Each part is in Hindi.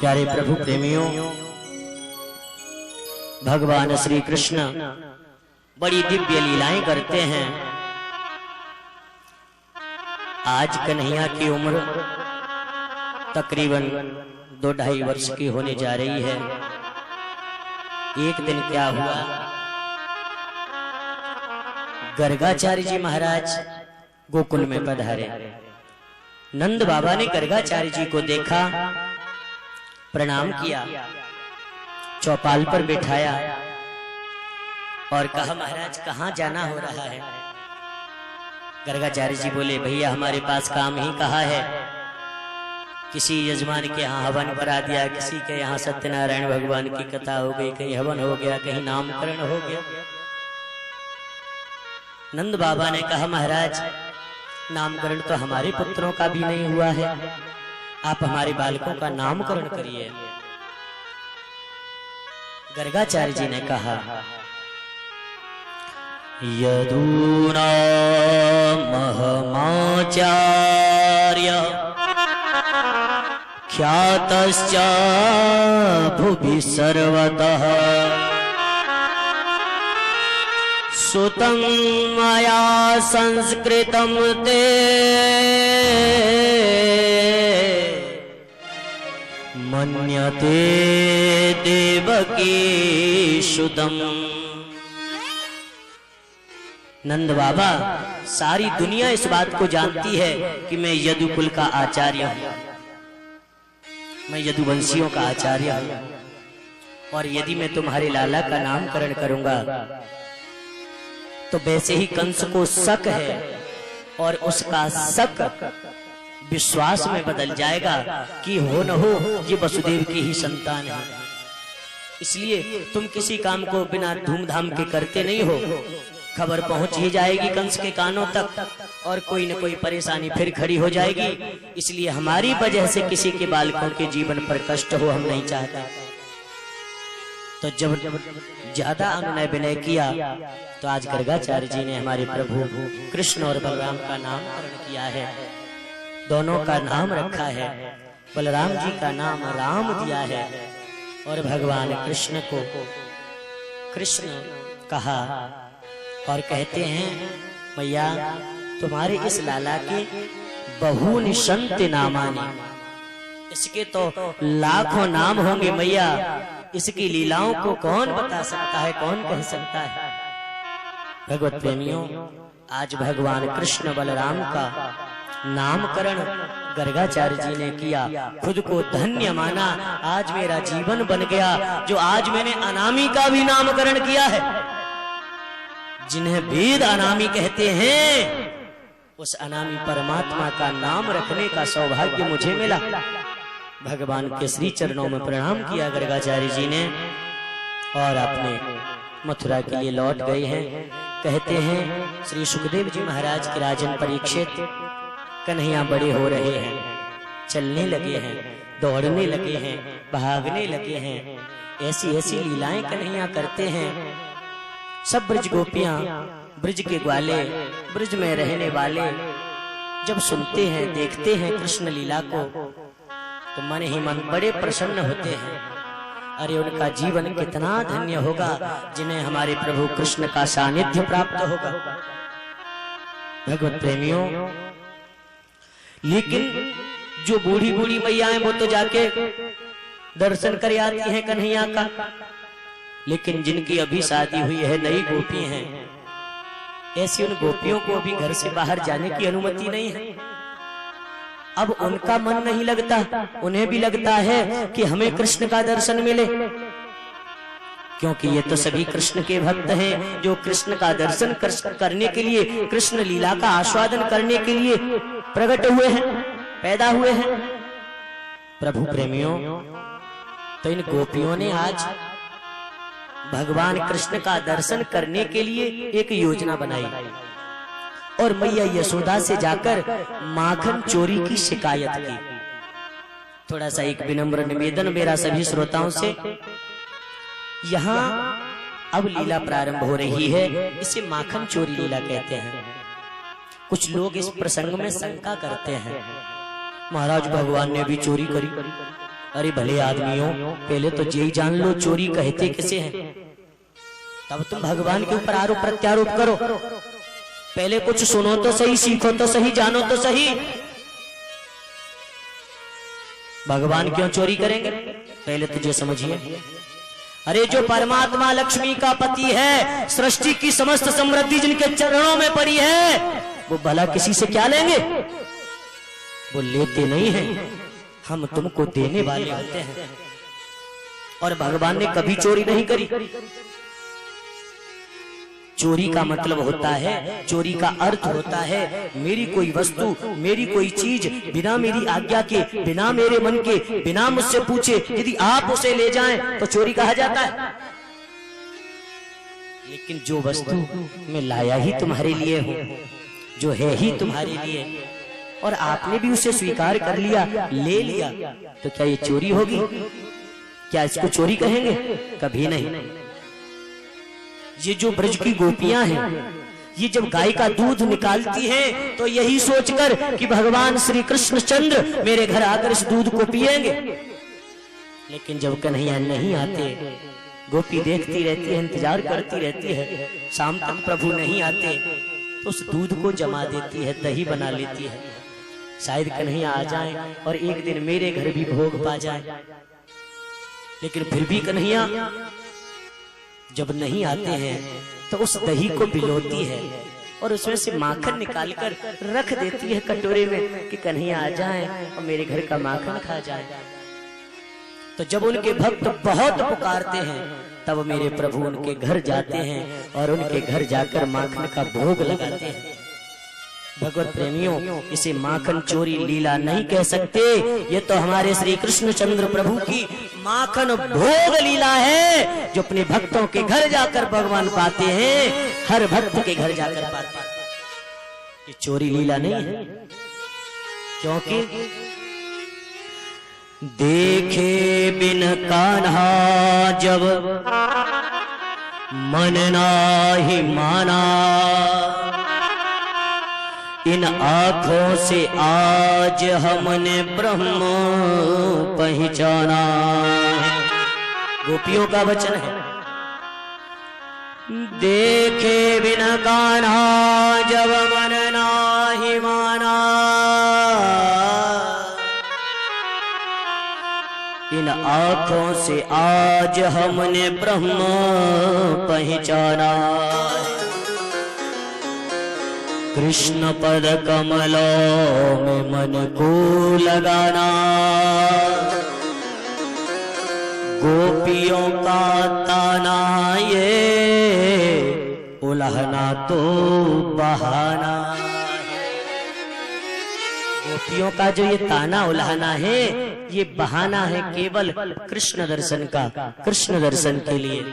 प्यारे प्रभु प्रेमियों, भगवान श्री कृष्ण बड़ी दिव्य लीलाएं करते हैं। आज कन्हैया की उम्र तकरीबन 2-2.5 वर्ष की होने जा रही है। एक दिन क्या हुआ, गर्गाचार्य जी महाराज गोकुल में पधारे। नंद बाबा ने गर्गाचार्य जी को देखा, प्रणाम किया, चौपाल पर बिठाया और कहा, महाराज कहाँ जाना हो रहा है? गर्गाचार्य जी बोले, भैया हमारे पास काम ही कहा है। किसी यजमान के यहाँ हवन करा दिया, किसी के यहाँ सत्यनारायण भगवान की कथा हो गई, कहीं हवन हो गया, कहीं नामकरण हो गया। नंद बाबा ने कहा, महाराज नामकरण तो हमारे पुत्रों का भी नहीं हुआ है, आप हमारे बालकों का नामकरण करिए। गर्गाचार्य जी ने कहा, यदूना महमाचार्य ख्यातश्च भुवि सर्वतः सुतं मया संस्कृतं ते मन्यते देवकी सुतं। नंद बाबा, सारी दुनिया इस बात को जानती है कि मैं यदुकुल का आचार्य हूं, मैं यदुवंशियों का आचार्य हूं, और यदि मैं तुम्हारे लाला का नामकरण करूंगा तो वैसे ही कंस को शक है और उसका शक विश्वास में बदल जाएगा कि हो न हो ये वसुदेव की ही संतान है। इसलिए तुम किसी काम को बिना धूमधाम के करते नहीं हो, खबर पहुंच ही जाएगी कंस के कानों तक और कोई न कोई परेशानी फिर खड़ी हो जाएगी। इसलिए हमारी वजह से किसी के बालकों के जीवन पर कष्ट हो, हम नहीं चाहते। तो जब ज्यादा अनुनय विनय किया तो आज गर्गाचार्य जी ने हमारे प्रभु कृष्ण और बलराम का नामकरण किया है। दोनों का नाम रखा है, बलराम जी का नाम राम दिया है और भगवान कृष्ण को कृष्ण कहा। और कहते हैं, मैया तुम्हारे इस लाला के बहुनि संत नामानि, इसके तो लाखों नाम होंगे मैया। इसकी लीलाओं को कौन बता सकता है, कौन कह सकता है? भगवत प्रेमियों, आज भगवान कृष्ण बलराम का नामकरण गर्गाचार्य जी ने किया, खुद को धन्य माना। आज मेरा जीवन बन गया जो आज मैंने अनामी का भी नामकरण किया है। जिन्हें वेद अनामी कहते हैं, उस अनामी परमात्मा का नाम रखने का सौभाग्य मुझे मिला। भगवान के श्री चरणों में प्रणाम किया गर्गाचार्य जी ने और अपने मथुरा के लिए लौट गए हैं। कहते हैं, श्री सुखदेव जी महाराज के राजन परीक्षित कन्हैया बड़े हो रहे हैं, चलने लगे हैं, दौड़ने लगे हैं, भागने लगे हैं, ऐसी ऐसी लीलाएं कन्हैया करते हैं। सब ब्रज गोपियां, ब्रज के ग्वाले, ब्रज में रहने वाले जब सुनते हैं, देखते हैं कृष्ण लीला को तो मन ही मन बड़े प्रसन्न होते हैं। अरे उनका जीवन कितना धन्य होगा जिन्हें हमारे प्रभु कृष्ण का सानिध्य प्राप्त होगा। भगवत प्रेमियों, लेकिन जो बूढ़ी बूढ़ी मैयाएं वो तो जाके दर्शन कर आती हैं कन्हैया का, लेकिन जिनकी अभी शादी हुई है, नई गोपी हैं, ऐसी उन गोपियों को अभी घर से बाहर जाने की अनुमति नहीं है। अब उनका मन नहीं लगता, उन्हें भी लगता है कि हमें कृष्ण का दर्शन मिले, क्योंकि ये तो सभी कृष्ण के भक्त हैं जो कृष्ण का दर्शन करने के लिए, कृष्ण लीला का आस्वादन करने के लिए प्रकट हुए हैं, पैदा हुए हैं। प्रभु प्रेमियों, तो इन गोपियों ने आज भगवान कृष्ण का दर्शन करने के लिए एक योजना बनाई और मैया यशोदा से जाकर माखन चोरी की शिकायत की। थोड़ा सा एक विनम्र निवेदन मेरा सभी श्रोताओं से, यहाँ अब लीला प्रारंभ हो रही है, इसे माखन चोरी लीला कहते हैं। कुछ लोग इस प्रसंग में शंका करते हैं, महाराज भगवान ने भी चोरी करी, अरे भले आदमियों, पहले तो यही जान लो चोरी कहते किसे हैं, तब तुम भगवान के ऊपर आरोप प्रत्यारोप करो। पहले कुछ सुनो तो सही, सीखो तो सही, जानो तो सही। भगवान क्यों चोरी करेंगे, पहले तो जो समझिए। अरे जो परमात्मा लक्ष्मी का पति है, सृष्टि की समस्त समृद्धि जिनके चरणों में पड़ी है, वो भला किसी से क्या लेंगे? वो लेते नहीं हैं, हम तुमको देने वाले होते हैं। और भगवान ने कभी चोरी नहीं करी। चोरी का मतलब होता है, चोरी का अर्थ होता है मेरी कोई वस्तु, मेरी कोई चीज बिना मेरी आज्ञा के, बिना मेरे मन के, बिना मुझसे पूछे यदि आप उसे ले जाएं तो चोरी कहा जाता है। लेकिन जो वस्तु मैं लाया ही तुम्हारे लिए हूं, जो है ही तुम्हारे लिए, और आपने भी उसे स्वीकार कर लिया, ले लिया, तो क्या ये चोरी होगी? क्या इसको चोरी कहेंगे? कभी नहीं। ये जो ब्रज की गोपियां हैं, ये जब गाय का दूध निकालती हैं तो यही सोचकर कि भगवान श्री कृष्णचंद्र मेरे घर आकर इस दूध को पिएंगे। लेकिन जब कन्हैया नहीं आते, गोपी देखती रहती है, इंतजार करती रहती है, शाम तक प्रभु नहीं आते तो उस दूध को जमा देती है, दही बना लेती है, शायद कन्हैया आ जाए और एक दिन मेरे घर भी भोग पा जाए। लेकिन फिर भी कन्हैया जब नहीं आते हैं तो उस दही को भिगोती है और उसमें से माखन निकालकर रख देती है कटोरे में कि कन्हैया आ जाए और मेरे घर का माखन खा जाए। तो जब उनके भक्त बहुत पुकारते हैं तब मेरे प्रभु उनके घर जाते हैं और उनके घर जाकर माखन का भोग लगाते हैं। भगवत प्रेमियों, इसे माखन चोरी लीला नहीं कह सकते, ये तो हमारे श्री कृष्णचंद्र प्रभु की माखन भोग लीला है, जो अपने भक्तों के घर जाकर भगवान पाते हैं, हर भक्त के घर जाकर पाते हैं। ये चोरी लीला नहीं है, क्योंकि देखे बिन कान्हा जब मन नाही माना, इन आँखों से आज हमने ब्रह्म पहचाना। गोपियों का वचन है, देखे बिना कान्हा जब मन नाही माना, इन आँखों से आज हमने ब्रह्म पहचाना। कृष्ण पद कमलों में मन को लगाना, गोपियों का ताना ये उल्हना तो बहाना। गोपियों का जो ये ताना उल्हाना है, ये बहाना है केवल कृष्ण दर्शन का, कृष्ण दर्शन के लिए।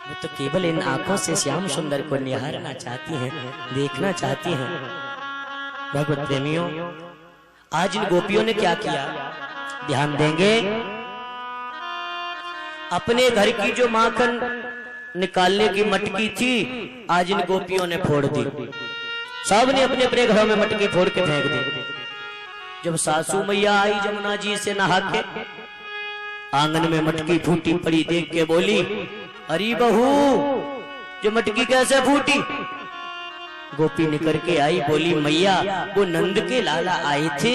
वो तो केवल इन आंखों से श्याम सुंदर को निहारना चाहती हैं, देखना चाहती हैं। भगवत प्रेमियों, आज इन गोपियों ने क्या किया, ध्यान देंगे। अपने घर की जो माखन निकालने की मटकी थी, आज इन गोपियों ने फोड़ दी। सब ने अपने अपने घरों में मटकी फोड़ के फेंक दी। जब सासू मैया आई जमुना जी से नहा के, आंगन में मटकी फूटी पड़ी देख के बोली, अरे बहू, जो मटकी कैसे फूटी? गोपी निकल के आई, बोली मैया, वो नंद के लाला आए थे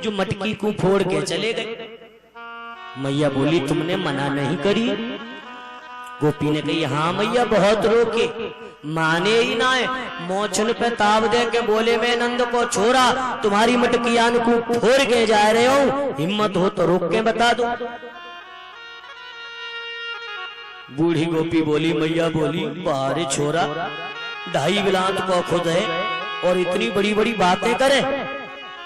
जो मटकी को फोड़ के चले गए। मैया बोली, तुमने मना नहीं करी? गोपी ने कही, हाँ मैया, बहुत रोके, माने ही ना है। मोचन पे ताव दे के बोले, मैं नंद को छोड़ा, तुम्हारी मटकियान को फोड़ के जा रहे हो, हिम्मत हो तो रोक के बता दो। बूढ़ी गोपी बोली, मैया बोली, बाहर छोरा, 2.5 बिलात को खुद है और इतनी बड़ी बड़ी बातें करे।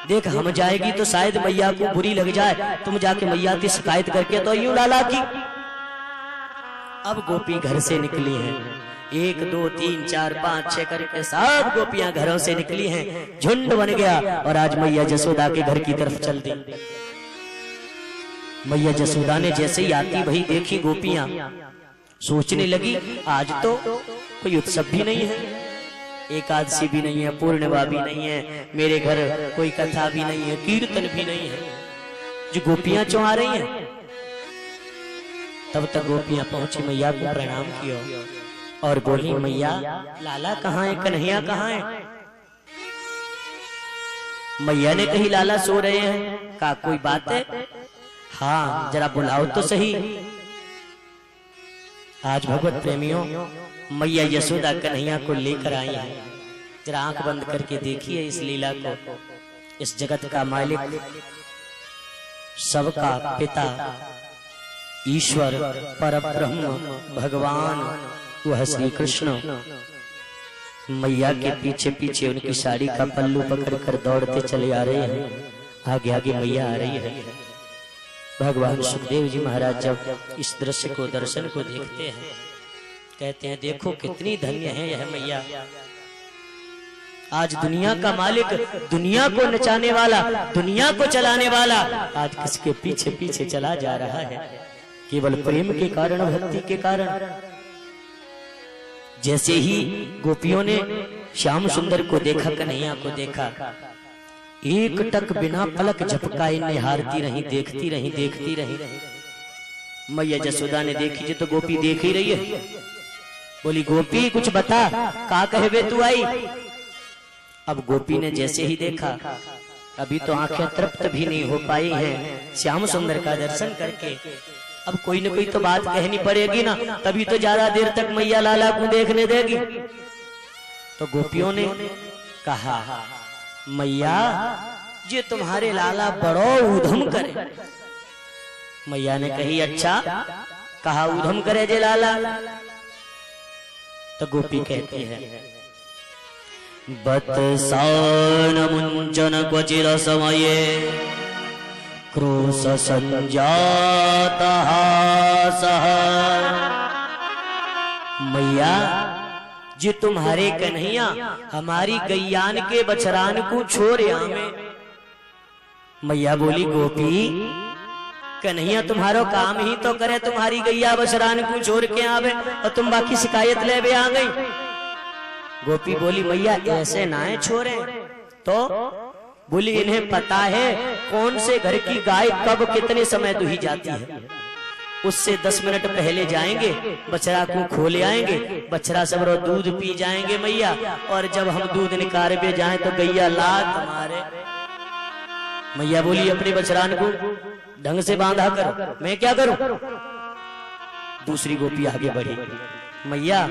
देख, हम जाएगी तो शायद मैया को बुरी लग जाए, तुम जाके मैया की शिकायत करके तो यूं लाला की। अब गोपी घर से निकली हैं, 1 2 3 4 5 6 करके सब गोपियां घरों से निकली हैं, झुंड बन गया और आज मैया जसोदा के घर की तरफ चल दी। मैया जसोदा ने जैसे ही आती वही देखी गोपियां, सोचने लगी आज तो कोई उत्सव भी नहीं है, एकादशी भी नहीं है, पूर्णिमा भी नहीं है, मेरे घर कोई कथा भी नहीं है, कीर्तन भी नहीं है। जो गोपियां क्यों आ रही हैं? तब तक गोपियां पहुंची, मैया को प्रणाम किया और बोली, मैया लाला कहाँ है, कन्हैया कहाँ है? मैया ने कही लाला सो रहे हैं। कहा कोई बात है? हाँ जरा बुलाओ तो सही। आज भगवत प्रेमियों मैया यशोदा कन्हैया को लेकर आई है। जरा आंख बंद करके देखिए इस लीला को। इस जगत का मालिक, सबका पिता, ईश्वर, परब्रह्म, भगवान वह श्री कृष्ण मैया के पीछे पीछे उनकी साड़ी का पल्लू पकड़कर दौड़ते चले आ रहे हैं। आगे आगे मैया आ रही है। भगवान सुखदेव जी महाराज जब इस दृश्य को, दर्शन को देखते हैं, कहते हैं देखो कितनी धन्य है यह मैया। आज दुनिया का मालिक, दुनिया को नचाने वाला, दुनिया को चलाने वाला आज किसके पीछे पीछे चला जा रहा है? केवल प्रेम के कारण, भक्ति के कारण। जैसे ही गोपियों ने श्याम सुंदर को देखा, कन्हैया को देखा, एक टक बिना पलक झपकाए निहारती रही, देखती रही, देखती रही। मैया जसोदा ने देखी जी तो गोपी देख ही रही है। बोली गोपी कुछ बता, का कहे तू आई? अब गोपी ने जैसे ही देखा, अभी तो आंखें तृप्त भी नहीं हो पाई हैं श्याम सुंदर का दर्शन करके। अब कोई न कोई तो बात कहनी पड़ेगी ना, तभी तो ज्यादा देर तक मैया लाला को देखने देगी। तो गोपियों ने कहा, मैया ये तुम्हारे लाला बड़ो उधम करे। मैया ने कही अच्छा, कहा उधम करे जे लाला? तो गोपी कहती है, बत्सान मुंचन क्वचिर समये क्रोश संजाता सह। मैया जी तुम्हारे कन्हैया हमारी गैयान के बछरान को छोड़ आवे। मैया बोली गोपी कन्हैया तुम्हारो काम ही तो करे, तुम्हारी गैया बछरान को छोड़ के आवे और तुम बाकी शिकायत ले आ गई। गोपी बोली मैया ऐसे ना है छोड़े। तो बोली इन्हें पता है कौन से घर की गाय कब कितने समय दुही जाती है, उससे 10 मिनट पहले जाएंगे, बछड़ा को खोले आएंगे, बछड़ा सब रो दूध पी जाएंगे मैया, और जब हम दूध निकाल पे जाए तो गैया लात मारे। मैया बोली अपने बछड़ान को ढंग से बांधा करो, मैं क्या करूं? दूसरी गोपी आगे बढ़ी, मैया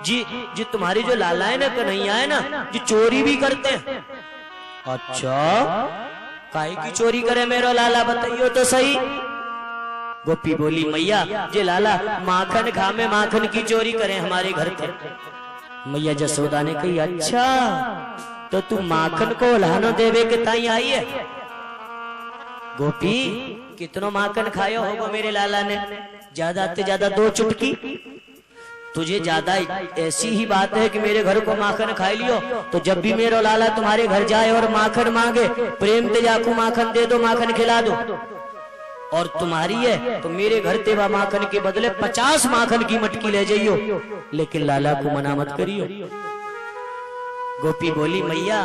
जी जी तुम्हारी जो लाला है ना, कन्हैया है ना, जी चोरी भी करते हैं। अच्छा काहे की चोरी करे मेरा लाला, बताइयो तो सही। गोपी बोली मैया जे लाला माखन खामे, माखन की चोरी करे हमारे घर के। मैया जसोदा ने कही अच्छा तो तू माखन को लानो देवे के ताई आई है। गोपी कितनो माखन खायो होगा मेरे लाला ने? ज्यादा से ज्यादा 2 चुटकी। तुझे ज्यादा ऐसी ही बात है कि मेरे घर को माखन खा लियो, तो जब भी मेरा लाला तुम्हारे घर जाए और माखन मांगे, प्रेम ते जाकू माखन दे दो, माखन खिला दो। और तुम्हारी है तो मेरे घर तेवा माखन के बदले 50 माखन की मटकी ले जाइयो, लेकिन लाला को मना मत करियो। गोपी बोली मैया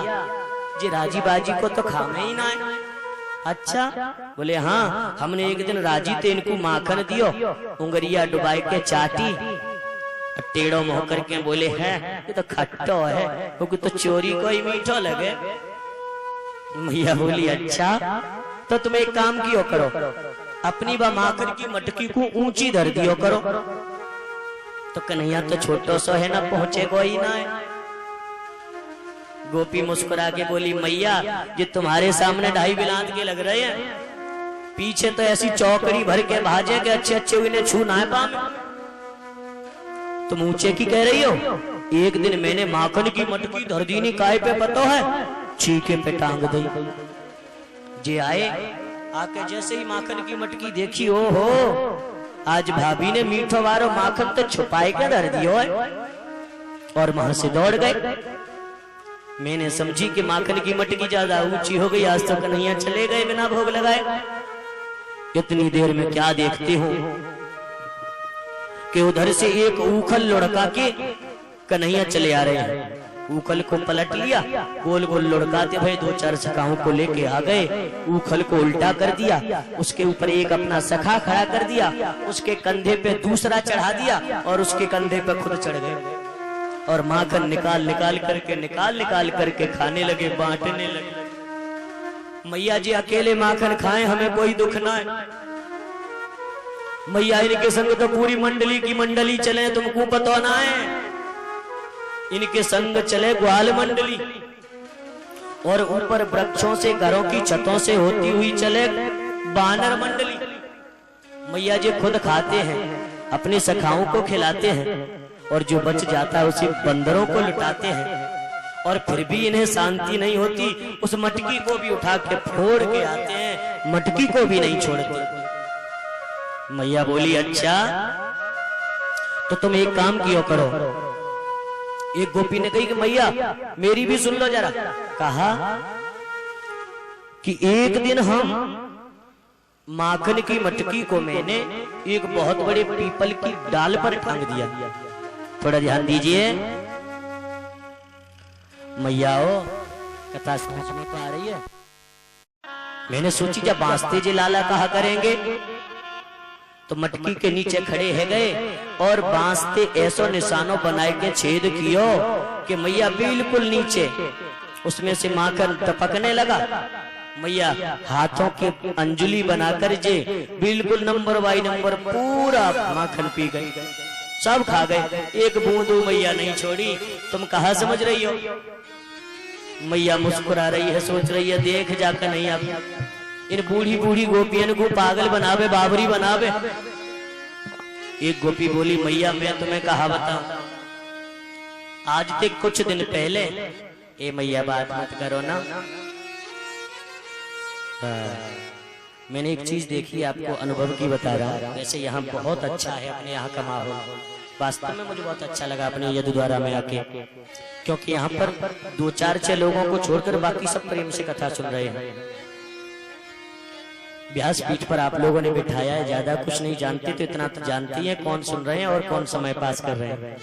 जी राजी बाजी को तो खामे ही ना है। अच्छा बोले हाँ, हमने एक दिन राजी थे इनको माखन दियो, उंगरिया डुबाई के चाटी, टेढ़ो मुंह करके बोले हैं ये तो खट्टो है, क्योंकि तो चोरी को ही मीठो लगे। मैया बोली अच्छा तो तुम एक काम कियो करो, अपनी बा माखन की मटकी को ऊंची धर दियो करो। तो कन्हैया तो छोटो सो है ना, पहुंचे कोई ना है। गोपी मुस्कुरा के बोली मैया ये तुम्हारे सामने 2.5 बिलांत के लग रहे हैं, पीछे तो ऐसी चौकड़ी भर के भाजे के अच्छे अच्छे इन्हें छू ना है पामे। तुम ऊंचे की कह रही हो? एक दिन मैंने माखन की मटकी धर दी नहीं, काय पे पतो है, चीके पे टांग दी। जे आए आके जैसे ही माखन की मटकी देखी, ओ हो आज भाभी ने मीठो वारो माखन तो छुपाए के धर दियो है, और वहां से दौड़ गए। मैंने समझी कि माखन की मटकी ज्यादा ऊंची हो गई, आज तो कन्हैया चले गए बिना भोग लगाए। इतनी देर में क्या देखती हूँ कि उधर से एक उखल लुढ़का के कन्हैया चले आ रहे हैं। उखल को पलट लिया, गोल गोल लुढ़काते भाई 2-4 सखाओं को लेके आ गए, उखल को उल्टा कर दिया, उसके ऊपर एक अपना सखा खड़ा कर दिया, उसके कंधे पे दूसरा चढ़ा दिया और उसके कंधे पे खुद चढ़ गए और माखन निकाल निकाल करके खाने लगे, बांटने लगे। मैया जी अकेले माखन खाएं, हमें कोई दुख ना है। मैया इनके संग तो पूरी मंडली की मंडली चले, तुमको पता ना है। इनके संग चले ग्वाल मंडली और ऊपर वृक्षों से, घरों की छतों से होती हुई चले बानर मंडली। मैया जी खुद खाते हैं, अपने सखाओं को खिलाते हैं और जो बच जाता है उसे बंदरों को लुटाते हैं। और फिर भी इन्हें शांति नहीं होती, उस मटकी को भी उठा के फोड़ के आते हैं, मटकी को भी नहीं छोड़ते। मैया बोली अच्छा तो तुम एक काम किया करो। एक गोपी ने कही कि मैया मेरी भी सुन लो जरा। कहा कि एक दिन हम माखन की मटकी को मैंने एक बहुत बड़े पीपल की डाल पर टांग दिया। थोड़ा ध्यान दीजिए मैया, कथा समझ में तो आ रही है। मैंने सोची जब बांसते जी लाला कहा करेंगे तो मटकी के नीचे खड़े है गए और बांसते ऐसो निशानों बनाए के छेद कियो कि मैया बिल्कुल नीचे उसमें से माखन टपकने लगा। मैया हाथों के अंजुली बनाकर जे बिल्कुल नंबर बाई नंबर पूरा माखन पी गई, सब खा गए, एक बूंद मैया नहीं छोड़ी। तुम कहा समझ रही हो? मैया मुस्कुरा रही है, सोच रही है देख जाकर नहीं आप इन बूढ़ी बूढ़ी गोपियन को पागल बनावे, बाबरी बनावे। एक गोपी बोली मैया मैं तुम्हें कहा बताऊं, आज तक कुछ दिन पहले, ए मैया बात मत करो ना, मैंने एक चीज देखी आपको अनुभव की बता रहा हूँ। वैसे यहाँ बहुत अच्छा है, अपने यहाँ का माहौल वास्तव में मुझे बहुत अच्छा लगा अपने यदुद्वारा में आके, क्योंकि यहाँ पर 2-4-6 लोगों को छोड़कर बाकी सब प्रेम से कथा सुन रहे हैं। व्यास पीठ पर आप लोगों ने बिठाया है, ज्यादा कुछ नहीं जानते तो इतना तो जानते हैं कौन सुन रहे हैं और कौन समय पास कर रहे हैं।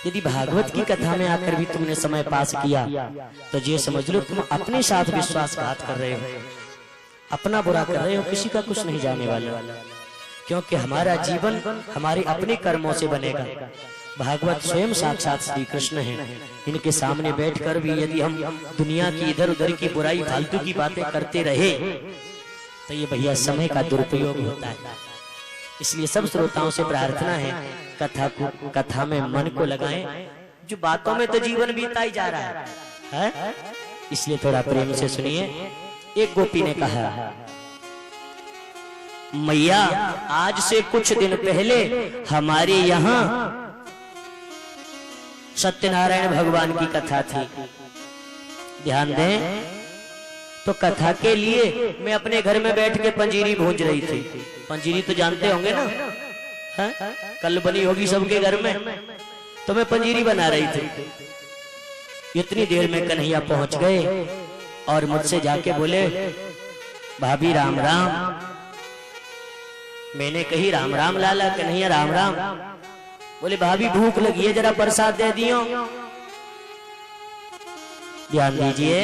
यदि भागवत की कथा में आकर भी तुमने समय पास किया तो ये समझ लो तुम अपने साथ विश्वासघात कर रहे हो, अपना बुरा कर रहे हो, किसी का कुछ नहीं जाने वाला। क्योंकि हमारा जीवन हमारे अपने कर्मों से बनेगा। भागवत स्वयं साक्षात श्री कृष्ण है, इनके सामने बैठकर भी यदि हम दुनिया की इधर उधर की बुराई फालतू की बातें करते रहे तो ये भैया समय का दुरुपयोग होता है। इसलिए सब श्रोताओं से प्रार्थना है कथा में मन को लगाएं, जो बातों में तो जीवन बीता ही जा रहा है? इसलिए थोड़ा प्रेम से सुनिए। एक गोपी ने कहा मैया आज से कुछ दिन पहले हमारे यहाँ सत्यनारायण भगवान की कथा थी, ध्यान दें। तो कथा के लिए मैं अपने घर में बैठ के पंजीरी भूंज रही थी। पंजीरी तो जानते होंगे ना, है? कल बनी होगी सबके घर में, तो मैं पंजीरी बना रही थी। इतनी देर में कन्हैया पहुंच गए और मुझसे जाके बोले भाभी राम राम। मैंने कही राम राम लाला। कन्हैया राम राम। बोले भाभी भूख लगी है, जरा प्रसाद दे दियो। ध्यान दीजिए।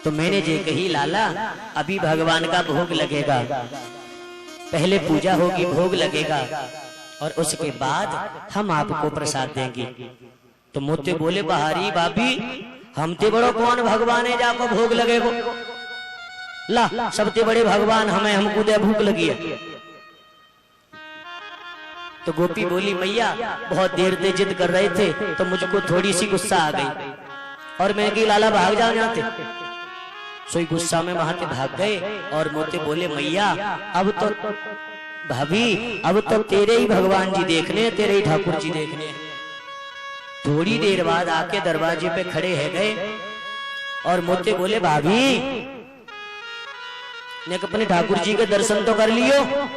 तो मैंने जे कही लाला अभी भगवान का भोग लगेगा, पहले पूजा होगी, भोग लगेगा और उसके बाद हम आपको प्रसाद देंगे। तो मोते बोले बहारी भाभी हम ते बड़ो कौन भगवान है जाको भोग लगेगो, ला सबते बड़े भगवान हमें, हमको दे भूख लगी है। तो गोपी बोली मैया बहुत देर से जिद कर रहे थे तो मुझको थोड़ी सी गुस्सा आ गई और मैं कि लाला भाग जाओ यहाँ से। सोई गुस्सा में वहां से भाग गए और मोते बोले मैया अब तो भाभी अब तो तेरे ही भगवान जी देखने हैं, तेरे ही ठाकुर जी देखने हैं। थोड़ी देर बाद आके दरवाजे पे खड़े है गए और मोते बोले भाभी ने अपने ठाकुर जी के दर्शन तो कर लियो।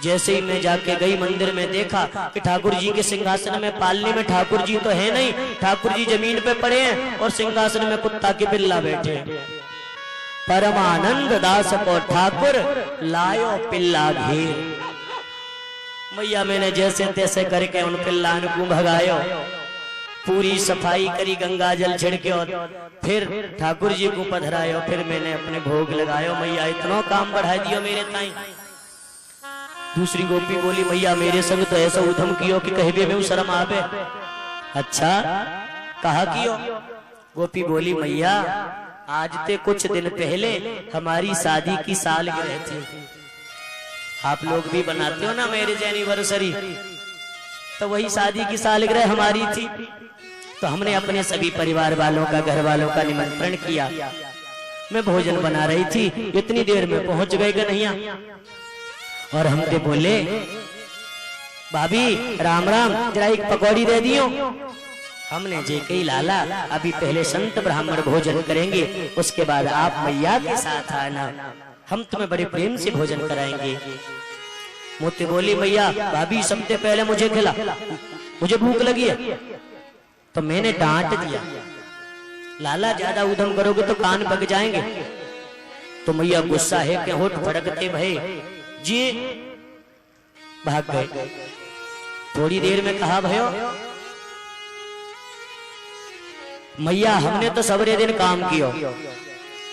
जैसे ही मैं जाके गई मंदिर में देखा कि ठाकुर जी के सिंहासन में पालने में ठाकुर जी तो है नहीं, ठाकुर जी जमीन पे पड़े हैं और सिंहासन में कुत्ता के बिल्ला बैठे हैं। परमानंद दास को ठाकुर लायो पिल्ला घेर। मैया मैंने जैसे तैसे करके उन पिल्लान को भगायो, पूरी सफाई करी, गंगा जल छिड़के और फिर ठाकुर जी को पधरायो, फिर मैंने अपने भोग लगायो। मैया इतना काम बढ़ा दियो मेरे ताई। दूसरी गोपी बोली मैया मेरे संग तो ऐसा उधम कियो कि कहबे में शर्म आवे। अच्छा कहा कियो? गोपी बोली मैया आज ते कुछ दिन पहले हमारी शादी की सालगिरह थी। आप लोग भी बनाते हो ना मैरिज एनिवर्सरी, तो वही शादी की सालगिरह हमारी थी। तो हमने अपने सभी परिवार वालों का, घर वालों का निमंत्रण किया। मैं भोजन बना रही थी, इतनी देर में पहुंच गए कन्हैया और हमसे बोले भाभी राम राम, जरा एक पकौड़ी दे दियो। हमने जे कही लाला अभी पहले संत ब्राह्मण भोजन करेंगे, उसके बाद आप मैया के साथ आना, हम तुम्हें बड़े प्रेम से भोजन कराएंगे। मोती बोली मैया भाभी सबसे पहले मुझे खिला, मुझे भूख लगी है। तो मैंने डांट दिया लाला ज्यादा उधम करोगे तो कान पक जाएंगे। तो मैया गुस्सा है कि होठ फड़कते भय जी भाग गए। थोड़ी देर में कहा भयो मैया हमने तो सवेरे दिन काम किया,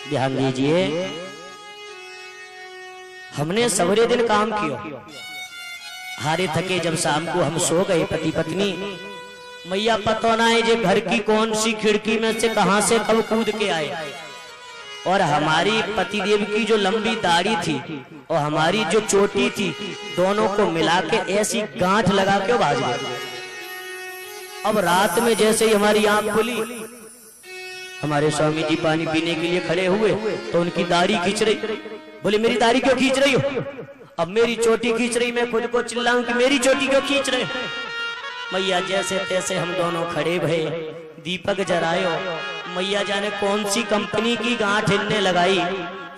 ध्यान दीजिए, हमने सवेरे दिन काम किया, हारे थके जब शाम को हम सो गए पति पत्नी। मैया पता ना है जे घर की कौन सी खिड़की में से कहां से कब कूद के आए, और हमारी पतिदेव की जो लंबी दाढ़ी थी और हमारी जो चोटी थी, दोनों को मिला के ऐसी गांठ लगा के भाज गए। अब रात में जैसे ही हमारी आंख खुली, हमारे स्वामी जी पानी पीने के लिए खड़े हुए तो उनकी दाढ़ी खींच रही। बोले मेरी दाढ़ी क्यों खींच रही हो? अब मेरी चोटी खींच रही, मैं खुद को चिल्लाऊं कि मेरी चोटी क्यों खींच रहे? मैया जैसे तैसे हम दोनों खड़े भये, दीपक जरायो। मैया जाने कौन सी कंपनी की गांठ इनने लगाई,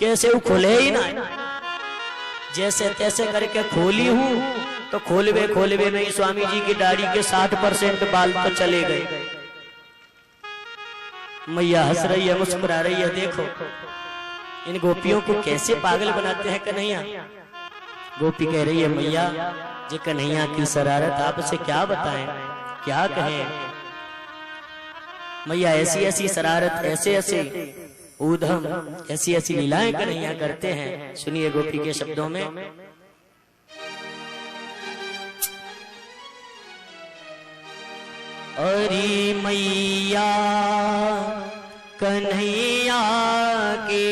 कैसे वो खोले ही ना। जैसे तैसे करके खोली हूं तो खोलवे में स्वामी जी की दाढ़ी के 60% बाल तो चले गए। मैया हंस रही है, मुस्कुरा रही है। देखो इन गोपियों को कैसे पागल बनाते हैं कन्हैया। गोपी कह रही है मैया जी कन्हैया की शरारत आपसे क्या बताएं, क्या कहें। मैया ऐसी ऐसी शरारत, ऐसे ऐसे ऊधम, ऐसी ऐसी लीलाएं कन्हैया करते हैं। सुनिए गोपी के शब्दों में। अरे मैया कन्हैया के,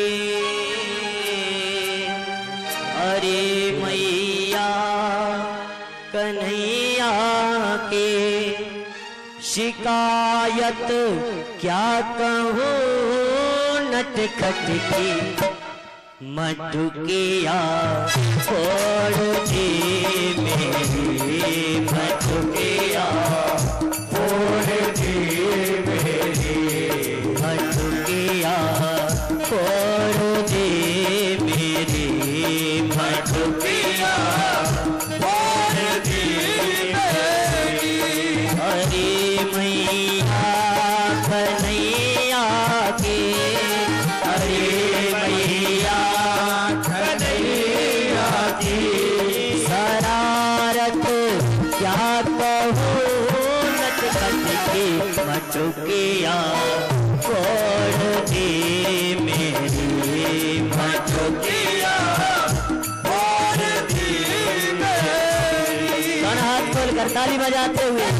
अरे मैया कन्हैया के, शिकायत क्या कहूँ नटखट की, मटुकिया फोड़ दे मेरी, मटुकिया फोड़ दे मेरी, मटुकिया फोड़ दे मेरी, मटुकिया फोड़ दे मेरी। अरे मैया कन्हैया के, अरे मैया कन्हैया की, शरारत क्या कहूँ नटखट की, मटुकिया फोड़ दे मेरी, मटुकिया फोड़ दे मेरी। दोनों हाथ खोल कर ताली बजाते हुए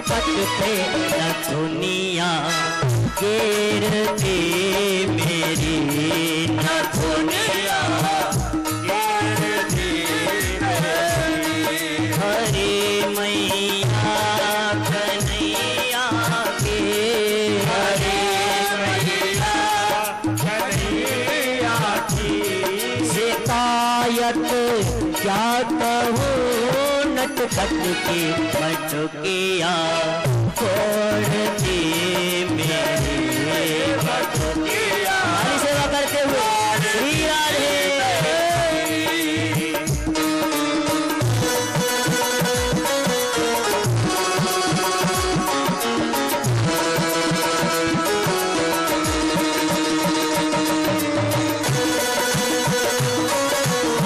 पट पे न दुनिया घेरती मेरी, न दुनिया घेरती मेरी। हरे मैया कन्हैया के, हरे मैया कन्हैया की शिकायत क्या कहूँ, नटखट की मटकिया छोड़ती मेरी मटकिया। हमारी सेवा करते हुए श्री राधे।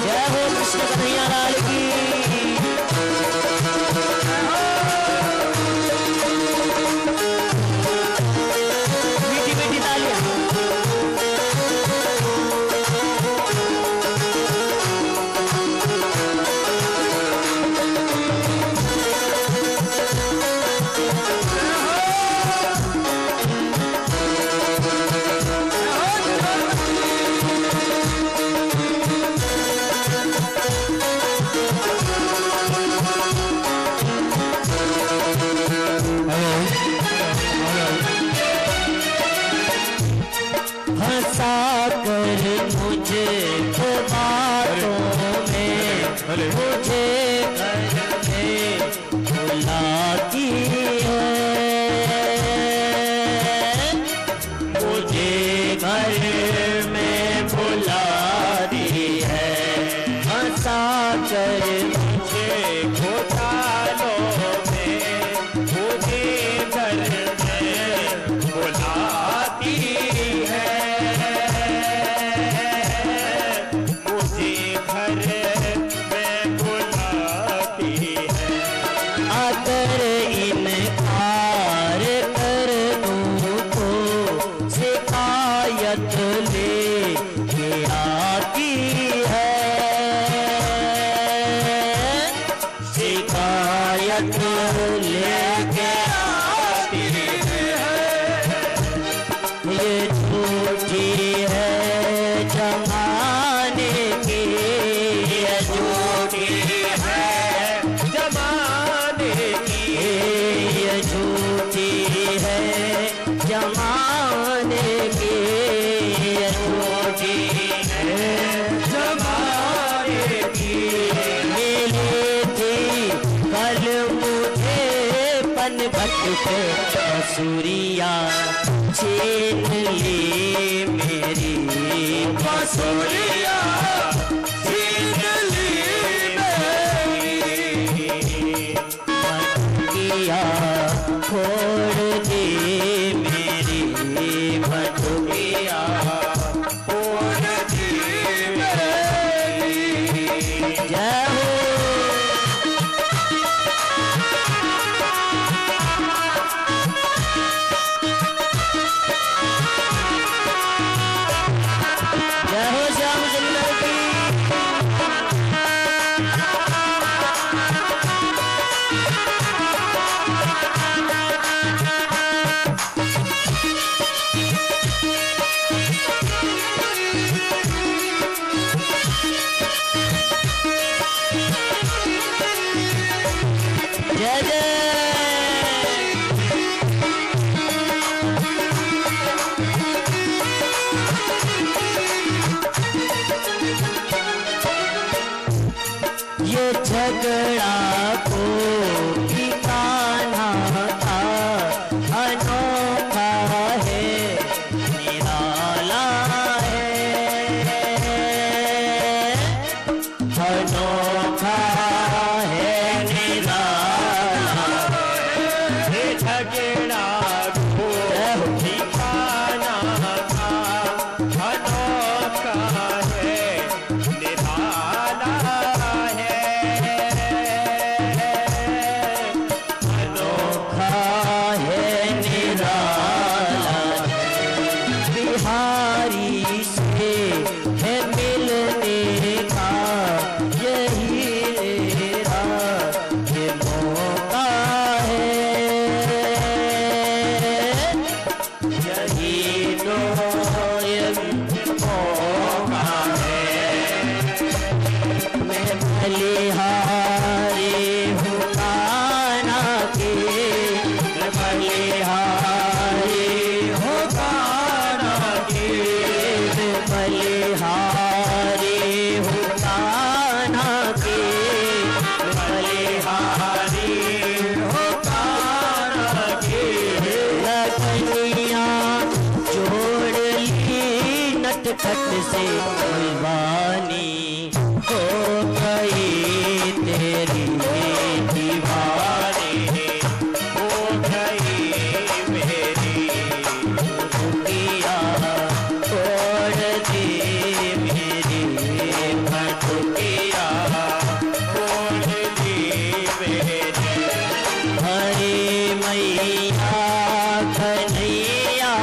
जय हो कृष्ण कन्हैया लाल की। हंसा कर मुझे बातों में, मुझे घर में बुलाती है, मुझे घर में बुलाती है। हंसा कर मुझे घोटालों में, मुझे घर में बुलाती है, अगर इनकार कर दूँ तो शिकायत लेके आती है, शिकायत लेके आती है। ये झूठी है जमाने की, ये झूठी है जमाने की, ये झूठी है जमाने की, ये झूठी है जमाने की। मिली थी कल मुझे पनघट पे बांसुरिया, छीन ली मेरी बांसुरिया, छीन ली मेरी मटकिया, छोड़ दी मेरी मटकिया, छोड़ दी मेरी। जय हो श्याम सुंदर की। जय जय। ये झगड़ा को ठिकाना था, अनोखा है निराला है, अनोखा है निराला से कुर्बानी हो गई तेरी दीवानी हो गई मेरी दुनिया छोड़ दी मेरी मटुकिया छोड़ दी मेरी हरे मैया कन्हैया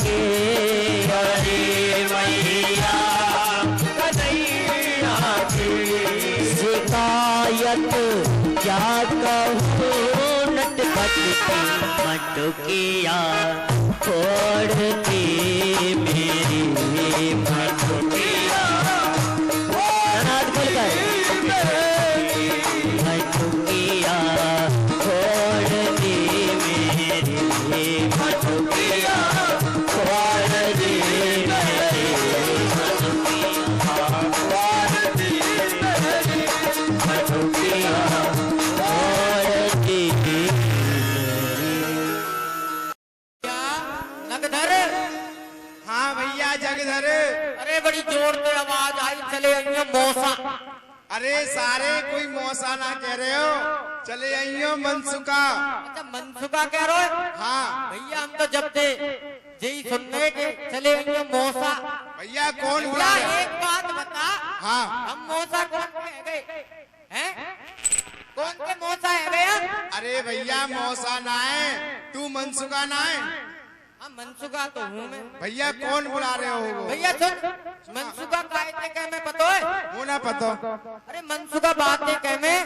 के हरे मैया कन्हैया की शिकायत क्या कहूँ नटखट की मटुकिया छोड़ दी मेरी मटुकिया नाद खुलकर मटुकिया छोड़ दी मेरी मटुकिया छोड़ दी मेरी मटुकिया छोड़ दी मेरी मटुकिया छोड़ दी नगधर। हाँ भैया जगधर। अरे बड़ी जोर से आवाज आई, चले आइयो मौसा। अरे सारे कोई मौसा ना कह रहे हो, चले आइयो मनसुका। अच्छा मनसुका कह रहे हो? हाँ भैया हम तो जब थे यही सुनने के चले आइयो मौसा। भैया कौन भैया बुला रहा है? एक बात बता, हाँ हम मौसा कौन के गए हैं? कौन के मौसा है भैया? अरे भैया मौसा ना है, तू मनसुका ना है। हम मनसुका तो हूँ मैं। भैया कौन बुला रहे हो? भैया सुन, मनसुका काहे कह में पता है? वो ना पता। अरे मनसुका बातें कह में,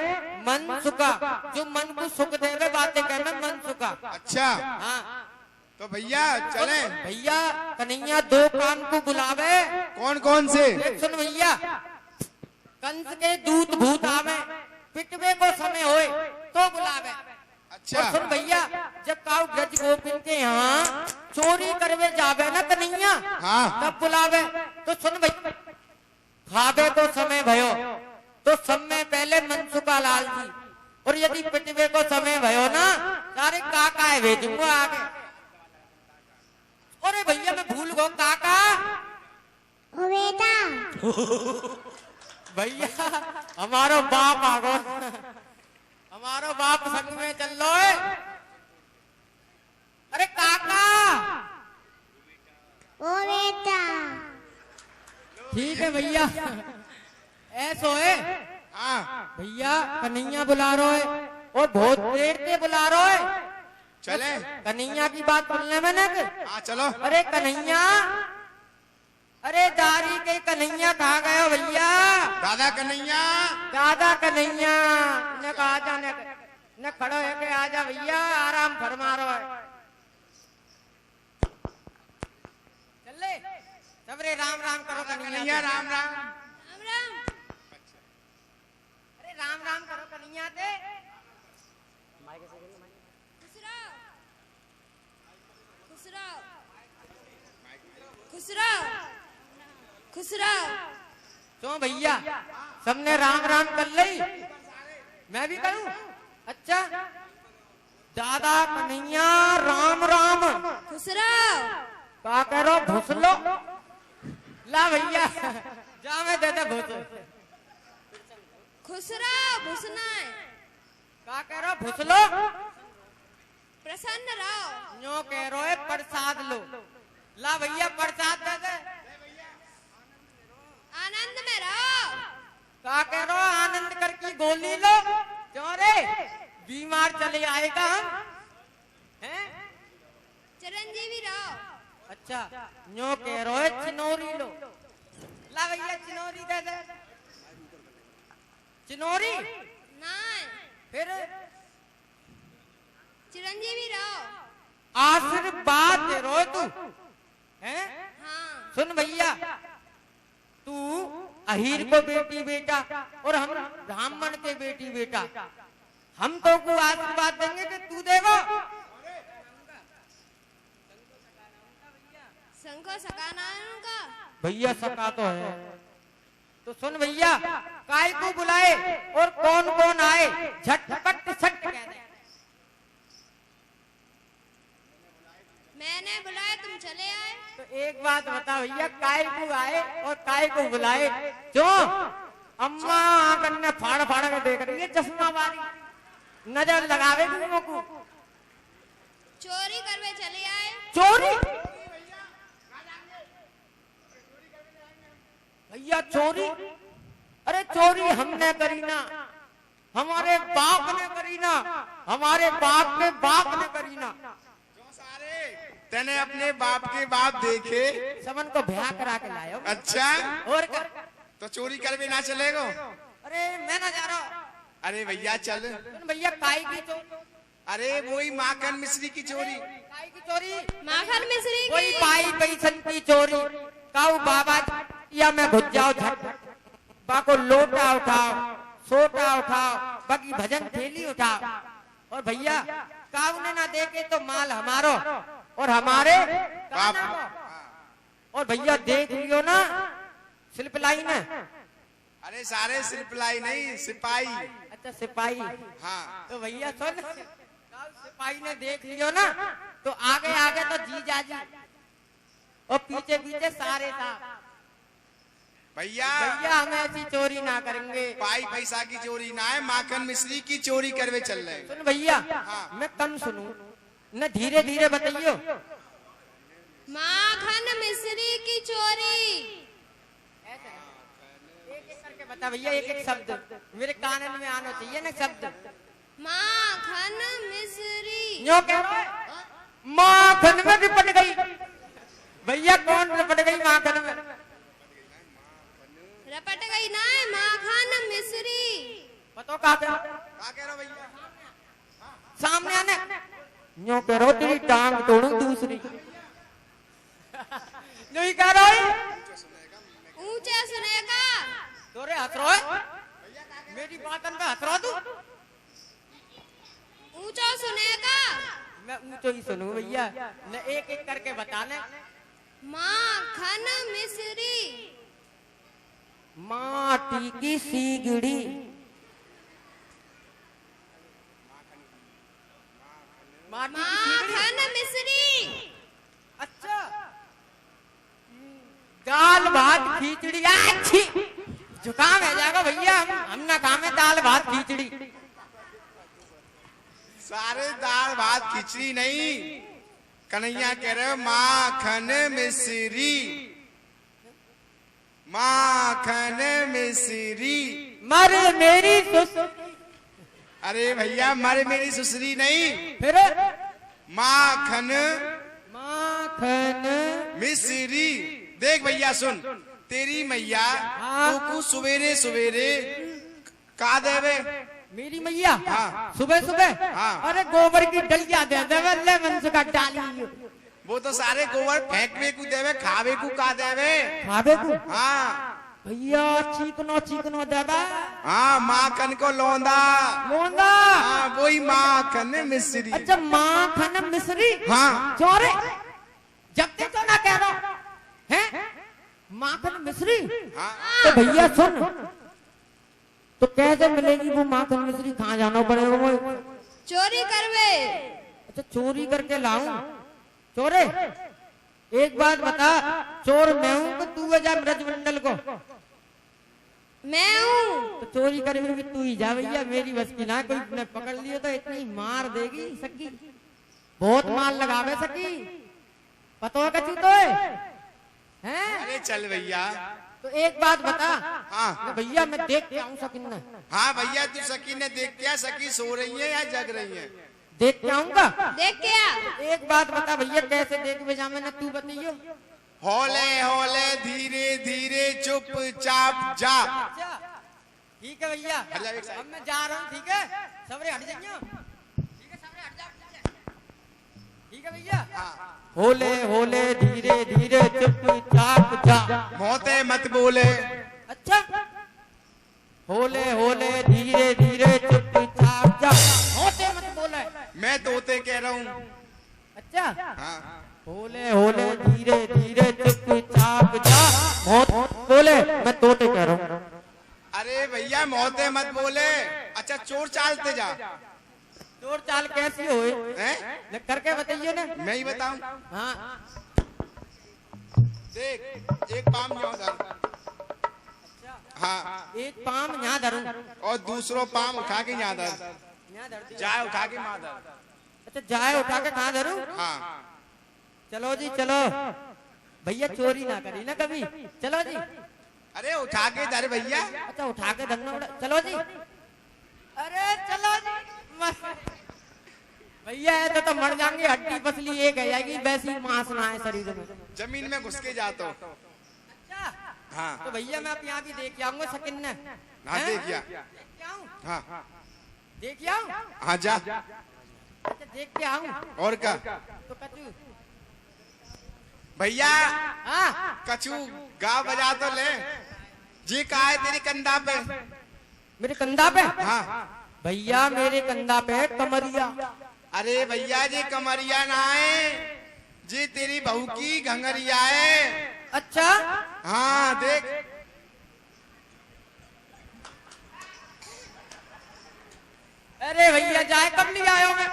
मनसुका जो मन को सुख देवे बातें कह में मनसुका। अच्छा हाँ तो भैया चले। भैया कन्हैया दो काम को बुलावे। कौन कौन से? देख सुन भैया, कंस के दूत भूत आवे, पिटवे को समय होए तो बुलावे। अच्छा और सुन भैया, जब काऊ ब्रज गोपिन के यहाँ चोरी करवे जावे ना कन्हैया, हाँ तब बुलावे। तो सुन भैया, खावे तो समय भयो तो समय पहले मनसुका लाल जी, और यदि पिटवे को समय भयो ना सारे काका है भेजूंगा आगे। अरे भैया मैं भूल गो काका। ओ बेटा भैया हमारो बाप आ गो, हमारो बाप संग में चल लो है। अरे काका। ओ बेटा ठीक है भैया, ऐसो है। हाँ भैया कन्हैया बुला रहा है और बहुत देर से बुला रहा है। चले। कन्हैया की बात सुनने में ना। हाँ चलो। अरे कन्हैया, अरे दारी के कन्हैया कहाँ गए हो भैया? दादा कन्हैया। दादा कन्हैया ने कहा जा ने खड़ो है के आजा भैया, आराम फरमा रहा है। चल ले सबरे राम राम करो कन्हैया राम राम। राम राम। अरे राम राम करो कन्हैया से। खुश रहो खुश रहो खुश रहो खुश रहो। तो भैया सबने राम राम कर ली, मैं भी करूं? अच्छा दादा कन्हैया राम राम। खुश रहो। क्या कह रहे हो? भूसलो ला भैया, जा मैं दे दे भूस। खुश रहो, भूसना है। क्या कह रहे हो? भूसलो। प्रसन्न रहो। न्यो कह रहे हो प्रसाद लो, ला भैया प्रसाद दे दे। आनंद में रहो। क्या कह रहे हो? आनंद कर की गोली लो। क्यों रे, बीमार चले आएगा हम हैं? चिरंजीवी रहो। अच्छा न्यो कह रहे हो चिनोरी लो, ला भैया चिनोरी दे दे। चिनोरी नहीं, फिर चिरंजीवी रहो। आशीर्वाद दे रहे हो तू हैं? हाँ सुन भैया, तू अहीर को बेटी बेटा और हम ब्राह्मण के बेटी बेटा, हम तो को आशीर्वाद देंगे कि तू देगा। संको सकाना है उनका। भैया सका तो है। तो सुन भैया, काय को बुलाए और कौन कौन आए, झटपट सट कह दे। मैंने बुलाया तुम चले आए। तो एक बात बता भैया, काय को आए और काय को बुलाए? क्यों? अम्मा आंगन में फाड़ फाड़ के देख रही है, चश्मा वाली नजर लगावे तुमको को। चोरी करवे चले आए। चोरी? भैया चोरी? अरे चोरी हमने करी ना, हमारे बाप ने करी ना, हमारे बाप के बाप ने करी ना। तेने अपने बाप के बाप देखे? समन को ब्याह करा के लायो। अच्छा, और कर तो चोरी कर भी ना चलेगो? अरे मैं ना जा रहा हूँ। अरे भैया चल। भैया काय की चोरी? अरे वही माखन मिश्री की चोरी। काय की चोरी? माखन मिश्री कोई की। पाई पैसन की चोरी। काऊ बाबा या मैं घुस जाओ झट, बाको लोटा उठाओ, सोटा उठाओ, बाकी भजन थैली उठाओ। और भैया काऊ ने ना देखे तो माल हमारो और हमारे बाप। और भैया देख लियो ना शिल्प लाई ने। अरे सारे सिपाही नहीं, सिपाही। अच्छा सिपाही। हाँ तो भैया सुन, सिपाही ने देख लियो ना तो आगे आगे तो जीजा जी और पीछे पीछे सारे साहब। भैया भैया हम ऐसी चोरी ना करेंगे। पाई पैसा की चोरी ना है, माखन मिश्री की चोरी करवे चल रहे हैं। सुन भैया, मैं कम सुनूं न धीरे धीरे बताइयो। माखन मिश्री की चोरी। एक एक करके बता भैया, एक एक शब्द मेरे कानन में आना चाहिए ना शब्द। माखन मिश्री। यो कह रहा है माखन में रिपट गई। भैया कौन रिपट गई माखन में? रपट गई ना है माखन मिश्री। बताओ कहा कह रहे हो भैया? सामने आने। यो कह रहा तेरी टांग तोड़ू दूसरी। जो ही कह रहा है ऊंचे सुनेगा। तोरे हंस रहा है, मेरी बातन पे हंस रहा तू। ऊंचा सुनेगा। मैं ऊंचो ही सुनूं भैया, न एक एक करके बताने। माखन मिश्री। माटी की सीगड़ी। माखन मिश्री। अच्छा, दाल भात खिचड़ी। अच्छी जुकाम है जाएगा भैया, हम ना खामे दाल भात खिचड़ी। सारे दाल भात खिचड़ी नहीं, कन्हैया कह रहे हो माखन मिश्री। माखन मिश्री। मर मेरी अरे भैया मर मेरी सुसरी नहीं, फिर माखन माखन मिश्री। देख भैया सुन, तेरी मैया तू सवेरे सवेरे का देवे? मेरी मैया हाँ। सुबह सुबह हाँ। अरे गोबर की डलिया दे देवे, ले मन का डाली। वो तो सारे गोबर फेंकवे को देवे, खावे को का देवे? खावे को। हाँ भैया चीकनो चीकनो देवे। हाँ, माखन को लौंदा। लोंदा। हाँ वही माखन मिश्री। अच्छा माखन मिश्री। हाँ चोरे जब तक तो ना कह रहा है माखन मिश्री। हाँ तो भैया सुन, तो कैसे मिलेगी वो माखन मिश्री? कहाँ जाना पड़ेगा वो? चोरी करवे। अच्छा चोरी करके लाऊं? चोरे एक बात बता, चोर मैं हूं कि तू है? जा ब्रजमंडल को मैं हूँ। तो चोरी करने भी तू ही जा भैया, मेरी बस की ना। कोई ने पकड़ लियो तो इतनी मार देगी सकी, बहुत मार लगावे सकी। पता का तू तो है? अरे चल भैया। तो एक बात बता। हाँ भैया मैं देख के आऊं सकिन ने। हाँ भैया, तू सकी ने देख क्या? सकी सो रही है या जग रही है? देख के आऊंगा। देख के आ। एक बात बता भैया, कैसे देख भेजा मैंने, तू बताइयो। हौले हौले धीरे धीरे चुपचाप जा। ठीक है भैया, हट जा एक साइड। अब मैं जा रहा हूँ। ठीक है सबरे हट जाइए। ठीक है सबरे हट जाओ। ठीक है भैया। होले होले धीरे धीरे चुपचाप जा। मोते मत बोले। अच्छा होले होले धीरे धीरे चुपचाप जा। होते मत बोले। मैं तोते कह रहा हूँ। अच्छा हाँ होले होले धीरे धीरे चुपचाप जा। मौत बोले, मैं तोते कह रहा हूँ। अरे भैया मोते मत बोले। अच्छा चोर चालते जा। चोर चाल कैसी होए? हैं? करके बताइए ना। मैं ही बताऊं? हाँ देख एक पाम यहाँ धर। हाँ एक पाम यहाँ धरूं और दूसरो पाम उठा के यहाँ धर। यहाँ धरती। जाए उठा के वहाँ धर। अच्छा जाए उठा के कहाँ धरूं? हाँ चलो जी चलो, भैया चोरी ना करी ना कभी। चलो जी। अरे उठा के धर भैया। अच्छा उठा के धरना पड़ा। चलो जी। अरे चलो जी। भैया ऐसे तो मर जाएंगे, हड्डी पसली एक है जाएगी, वैसी मांस ना है शरीर में। जमीन में घुस के जातो। अच्छा हाँ तो भैया मैं आप यहाँ भी देख आऊंगा सकिन ने। हाँ देखिया। देख आऊं? हाँ देख आऊं? हाँ जा। अच्छा देख के आऊं? और क्या तो कचू भैया हाँ कछू गा बजा तो ले जी। कहा है तेरी कंधा पे? मेरे कंधा पे? हाँ भैया मेरे कंधा पे है कमरिया। अरे भैया जी कमरिया ना है जी, तेरी बहू की घंगरिया है। अच्छा हाँ देख। अरे भैया जाए कब नहीं आयो मैं?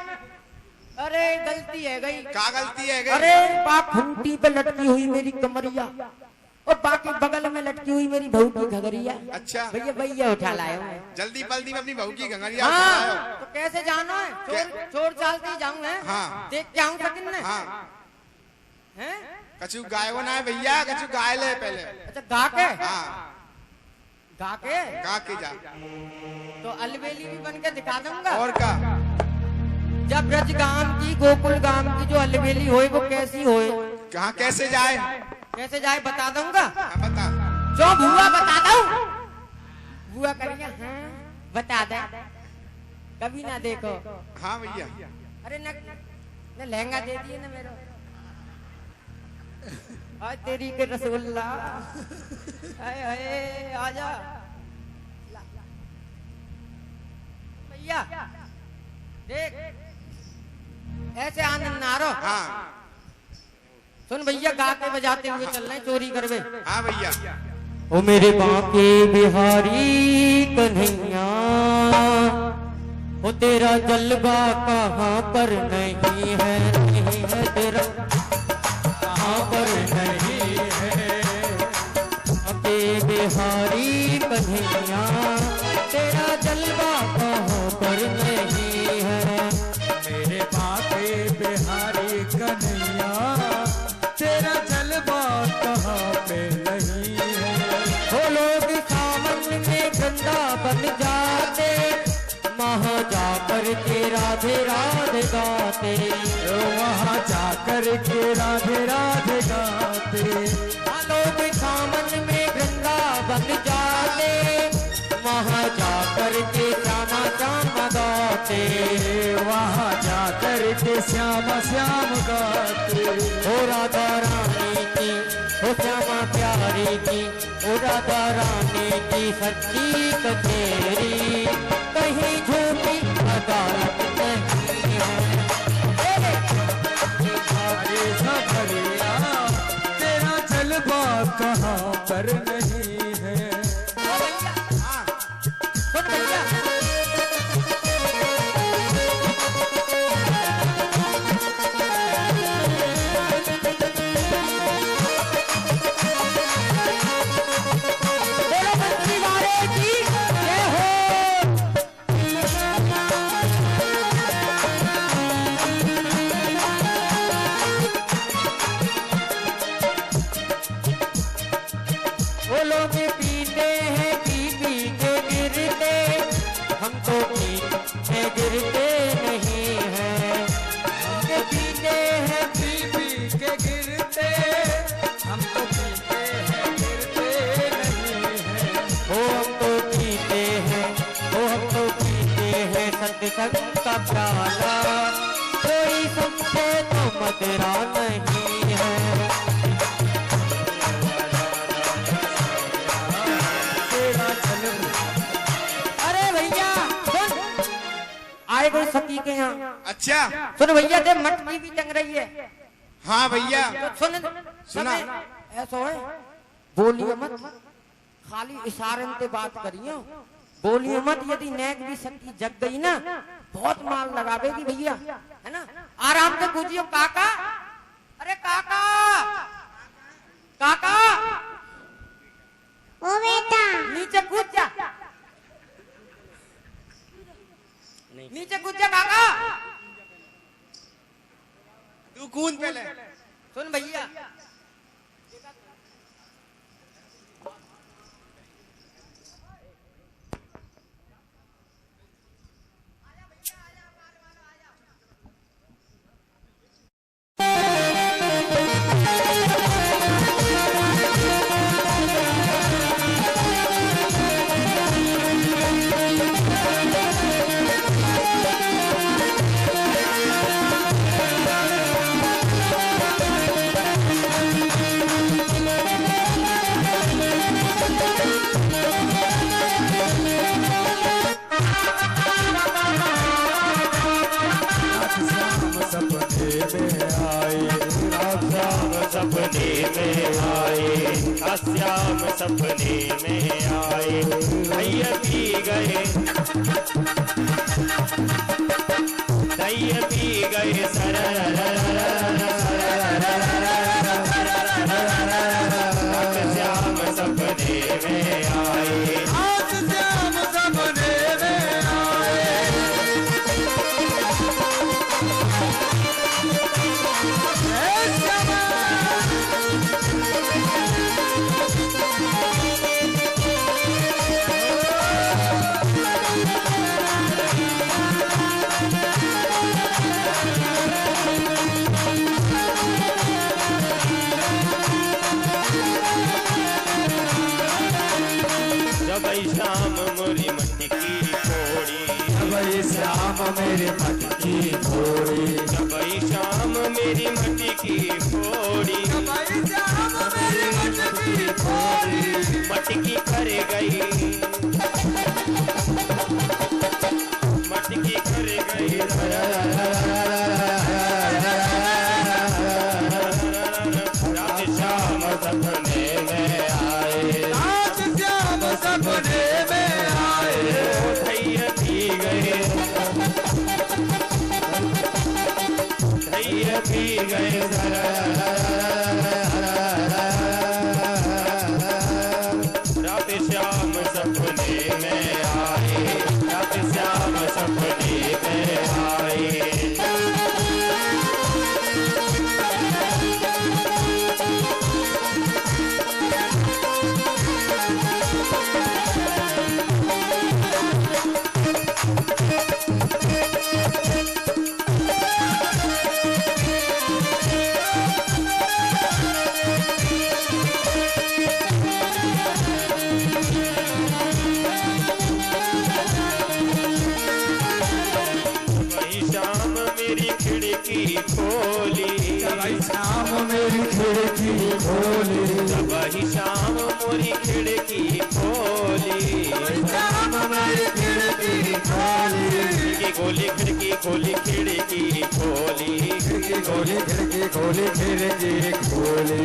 अरे गलती है गई। क्या गलती है गई? अरे बाप खूंटी पे लटकी हुई मेरी कमरिया और बाकी बगल में लटकी हुई मेरी बहू की घगरिया। अच्छा भैया भैया उठा लायो मैं। जल्दी पल्दी में अपनी बहू की घंगरिया हाँ उठाओ। तो कैसे जाना है? चोर चोर चालते ही जाऊं है। हाँ। देख के आऊं सकिन ने। हाँ हैं? कछू गाय ना है भैया, कछू गाय ले पहले। अच्छा गा के? हाँ गा के? गा के जा। तो अलबेली भी बन के दिखा दूंगा। और क्या? जब ब्रज गांव की गोकुल गांव की जो अलबेली होए वो कैसी होए? कहाँ कैसे जाए? कैसे जाए बता दूंगा। हाँ बता। जो भुआ बता दू? भुआ करिए हाँ बता दे, कभी ना देखो। हाँ भैया। अरे न लहंगा दे दिए ना मेरे। आज तेरी के रसगुल्ला। हाय हाय आजा भैया देख, ऐसे आनंद ना रो। हाँ सुन भैया गा के बजाते हुए चल रहे चोरी करवे। हाँ भैया। ओ मेरे बांके बिहारी कन्हैया, ओ तेरा जलवा कहाँ पर नहीं है, नहीं है तेरा कहाँ पर नहीं है। बांके बिहारी कन्हैया तेरा जलवा कहाँ पर नहीं है। मेरे बांके बिहारी कन्हैया तेरा जलवा कहाँ पे नहीं है। वो लोग सावन में गंदा बन जाते, वहाँ जाकर के राधे राधे गाते। वहाँ जाकर के राधे राधे गाते। वो लोग सावन में गंदा बन जाते, वहाँ जाकर के श्यामा श्यामा गाते। वहाँ जाकर के श्यामा श्याम गाते। ओ राधा रानी की, ओ श्यामा प्यारी की, ओ राधा रानी की सच्ची कचेरी, कहीं झूठी अदालत नहीं है। अरे सफरिया तेरा जलवा कहाँ पर नहीं है। सुन भैया बोलो मंत्री वाले की जय हो। वो लोग पीते हैं पी पी के गिरते, हम तो पीते गिरते नहीं हैं। हम पीते हैं पी पी के गिरते हम तो पीते हैं गिरते नहीं है। ओ हम तो पीते हैं, ओ हम तो पीते हैं सत्संग का प्याला, कोई समझे तो मदरा नहीं है। तेरा जलवा अरे भैया सुन, आए कोई सती के यहाँ। अच्छा सुन भैया दे मटकी भी टंग रही है। हाँ भैया। तो सुन सुना। ऐसा है, बोलिए मत, खाली इशारे से बात करियो, बोलिए मत। यदि नेक भी सती जग गई ना, बहुत माल लगावेगी भैया, है ना। आराम से पूछियो काका, अरे काका काका ओ बेटा नीचे कूद जा, नीचे कूद जा काका। तू कूद पहले। सुन भैया, सपने में आए, श्याम सपने में आए, दैया पी गए, दैया पी गए श्याम सपने में आए, आज श्याम सपने में आए। श्याम मोरी मटकी फोड़ी, जब श्याम मेरी मटकी फोड़ी, जब श्याम मेरी मटकी फोड़ी, जब श्याम मेरी मटकी फोड़ी, मटकी कर गई, मटकी कर गई रात श्याम सपने में आए, आज श्याम सपने में आए। दैया पी गए, दैया पी गए रात श्याम सपने में आए, रात श्याम सपने में आए। खिड़की खोली, जब श्याम मेरी खिड़की खोली, जब श्याम मोरी खिड़की खोली, श्याम मेरी खिड़की खोली, खिड़की खोली, खिड़की खोली, खिड़की खोली, खिड़की खोली, खिड़की खोली, खिड़की खोली,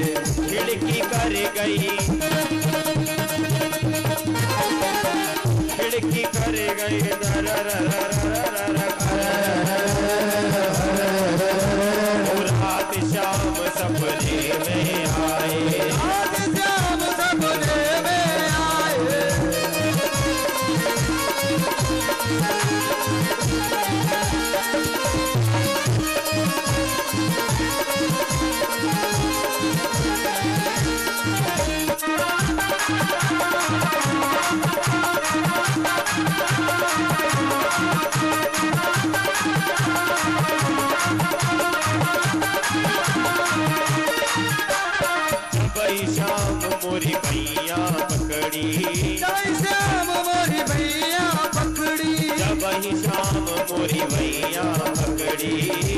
खिड़की कर गई, खिड़की कर गई रात श्याम सपने में आए, आज श्याम सपने में आए। श्याम मोरी भैया पकड़ी, जब श्याम मोरी भैया पकड़ी, जब श्याम मोरी भैया पकड़ी,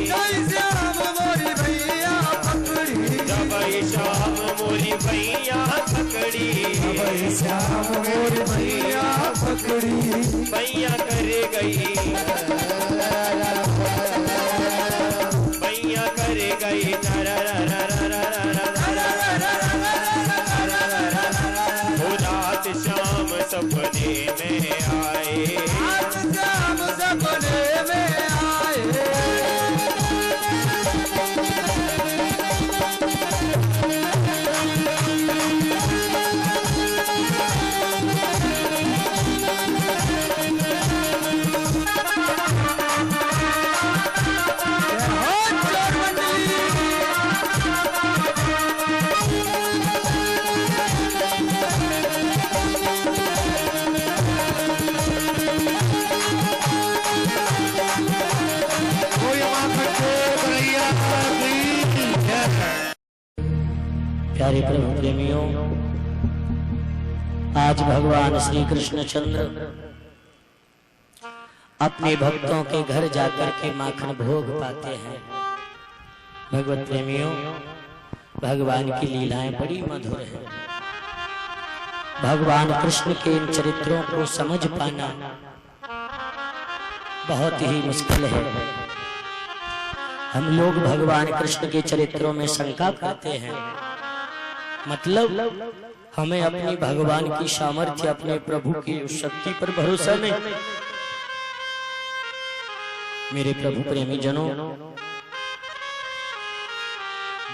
जब श्याम मोरी भैया पकड़ी, जब श्याम मोरी भैया पकड़ी, जब श्याम मोरी भैया पकड़ी, भैया कर गई, भैया कर गई रात श्याम सपने में आए, आज श्याम सपने में आए। प्यारे प्रभु प्रेमियों, आज भगवान श्री कृष्णचंद्र अपने भक्तों के घर जाकर के माखन भोग पाते हैं। भगवत प्रेमियों, भगवान की लीलाएं बड़ी मधुर है। भगवान कृष्ण के इन चरित्रों को समझ पाना बहुत ही मुश्किल है। हम लोग भगवान कृष्ण के चरित्रों में शंका करते हैं, मतलब हमें अपनी भगवान की सामर्थ्य, अपने प्रभु की उस शक्ति पर भरोसा नहीं। मेरे प्रभु प्रेमी जनों,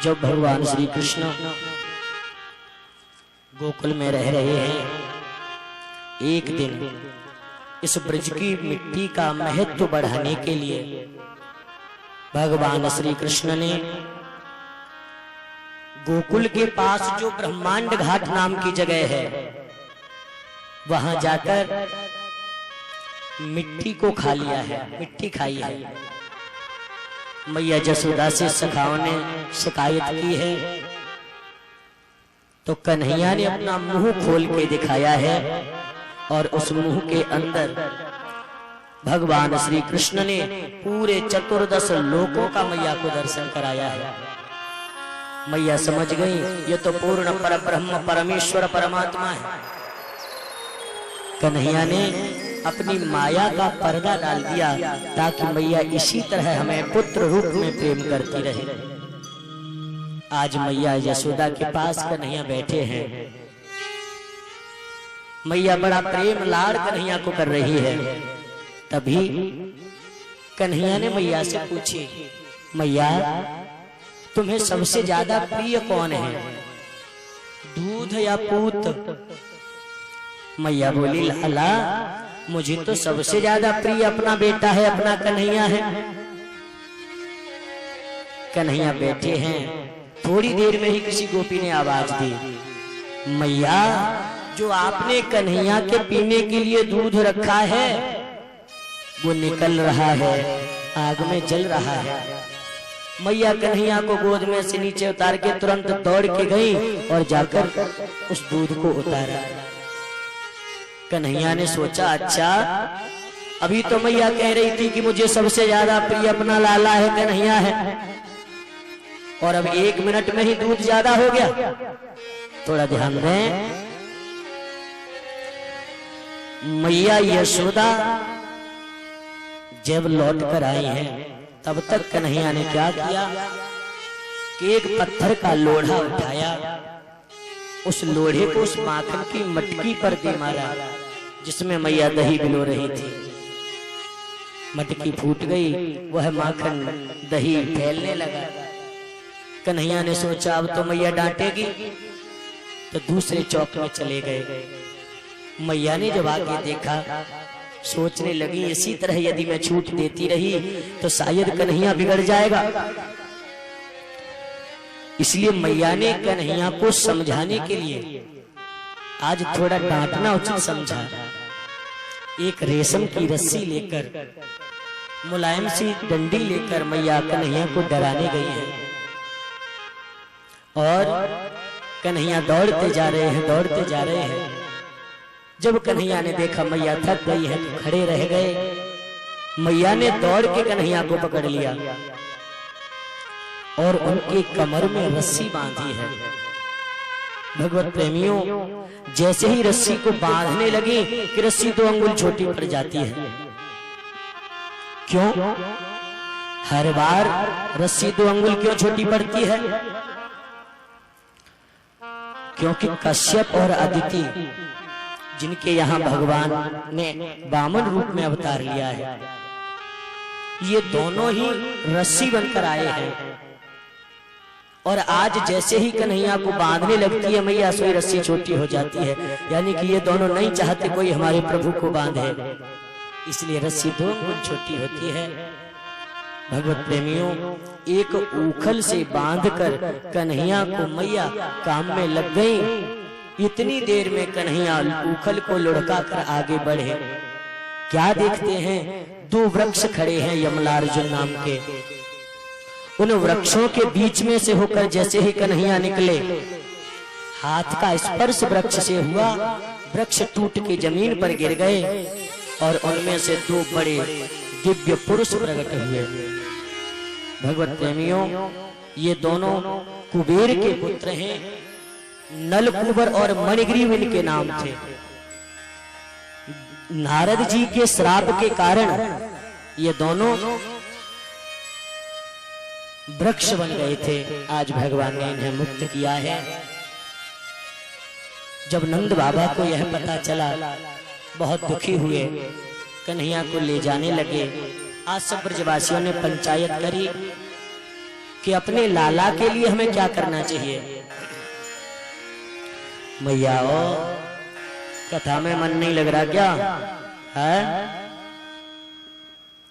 जब भगवान श्री कृष्ण गोकुल में रह रहे हैं, एक दिन इस ब्रज की मिट्टी का महत्व बढ़ाने के लिए भगवान श्री कृष्ण ने गोकुल के पास जो ब्रह्मांड घाट नाम की जगह है, वहां जाकर मिट्टी को खा लिया है, मिट्टी खाई है। मैया जसोदा से सखाओं ने शिकायत की है, तो कन्हैया ने अपना मुंह खोल के दिखाया है और उस मुंह के अंदर भगवान श्री कृष्ण ने पूरे 14 लोकों का मैया को दर्शन कराया है। मैया समझ गई ये तो पूर्ण पर ब्रह्म परमेश्वर परमात्मा है। कन्हैया ने अपनी माया का पर्दा डाल दिया ताकि मैया इसी तरह हमें पुत्र रूप में प्रेम करती रहे। आज मैया यशोदा के पास कन्हैया बैठे हैं। मैया बड़ा प्रेम लाड़ कन्हैया को कर रही है। तभी कन्हैया ने मैया से पूछी, मैया तुम्हें सबसे ज्यादा प्रिय कौन है, दूध या पूत? मैया बोली, लाला मुझे तो सबसे ज्यादा प्रिय अपना बेटा है, अपना कन्हैया है। कन्हैया बैठे हैं, थोड़ी देर में ही किसी गोपी ने आवाज दी, मैया जो आपने कन्हैया के पीने के लिए दूध रखा है वो निकल रहा है, आग में जल रहा है। मैया कन्हैया को गोद में से नीचे उतार के तुरंत दौड़ के गई और जाकर उस दूध को उतारा। कन्हैया ने सोचा, अच्छा अभी तो मैया कह रही थी कि मुझे सबसे ज्यादा प्रिय अपना लाला है, कन्हैया है, और अब 1 मिनट में ही दूध ज्यादा हो गया। थोड़ा ध्यान दें, मैया यशोदा जब लौट कर आई हैं, तब तक कन्हैया ने क्या किया कि एक पत्थर का लोढ़ा उठाया, उस लोढ़े को उस माखन की मटकी पर दे मारा जिसमें मैया दही भिगो रही थी। मटकी फूट गई, वह माखन दही फैलने लगा। कन्हैया ने सोचा अब तो मैया डांटेगी, तो दूसरे चौक में चले गए। मैया ने जब आगे देखा, सोचने लगी इसी तरह यदि मैं छूट देती रही तो शायद कन्हैया बिगड़ जाएगा। इसलिए मैया ने कन्हैया को समझाने के लिए आज थोड़ा डांटना उचित समझा। एक रेशम की रस्सी लेकर, मुलायम सी डंडी लेकर मैया कन्हैया को डराने गई है। और कन्हैया दौड़ते जा रहे हैं, दौड़ते जा रहे हैं। जब कन्हैया ने देखा मैया थक गई है तो खड़े रह गए। मैया ने दौड़ के कन्हैया को पकड़ लिया और उनके कमर में रस्सी बांधी है। भगवत प्रेमियों, जैसे ही रस्सी को बांधने लगी कि रस्सी 2 अंगुल छोटी पड़ जाती है। क्यों? हर बार रस्सी 2 अंगुल क्यों छोटी पड़ती है? क्योंकि कश्यप और अदिति, जिनके यहाँ भगवान ने वामन रूप में अवतार लिया है, ये दोनों ही रस्सी बनकर आए हैं। और आज जैसे ही कन्हैया को बांधने लगती है मैया, सोई रस्सी छोटी हो जाती है। यानी कि ये दोनों नहीं चाहते कोई हमारे प्रभु को बांधे, इसलिए रस्सी 2 अंगुल छोटी होती है। भगवत प्रेमियों, एक ऊखल से बांधकर कन्हैया को मैया काम में लग गई। इतनी देर में कन्हैया ऊखल को लुढ़का कर आगे बढ़े। क्या देखते हैं? 2 वृक्ष खड़े हैं यमलार्जुन नाम के। उन वृक्षों के बीच में से होकर जैसे ही कन्हैया निकले, हाथ का स्पर्श वृक्ष से हुआ, वृक्ष टूट के जमीन पर गिर गए और उनमें से दो बड़े दिव्य पुरुष प्रकट हुए। भगवत प्रेमियों, ये दोनों कुबेर के पुत्र हैं। नलकुबर और मणिग्रीव इनके नाम थे। नारद जी के श्राप के कारण ये दोनों वृक्ष बन गए थे। आज भगवान ने इन्हें मुक्त किया है। जब नंद बाबा को यह पता चला, बहुत दुखी हुए, कन्हैया को ले जाने लगे। आज सब ब्रजवासियों ने पंचायत करी कि अपने लाला के लिए हमें क्या करना चाहिए। मैया ओ, कथा में मन नहीं लग रहा क्या है?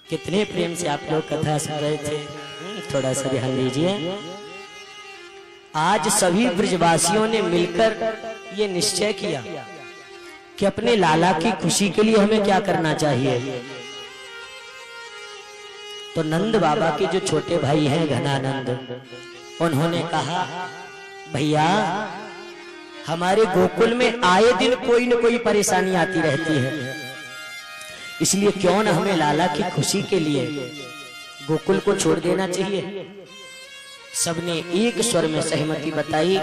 कितने प्रेम से आप लोग कथा सुन रहे थे, थोड़ा सा ध्यान दीजिए। आज सभी ब्रजवासियों ने मिलकर ये निश्चय किया कि अपने लाला की खुशी के लिए हमें क्या करना चाहिए। तो नंद बाबा के जो छोटे भाई हैं घनानंद, उन्होंने कहा, भैया हमारे गोकुल में आए दिन कोई न कोई परेशानी आती रहती है, इसलिए क्यों न हमें लाला की खुशी के लिए गोकुल को छोड़ देना चाहिए। सबने एक स्वर में सहमति बताई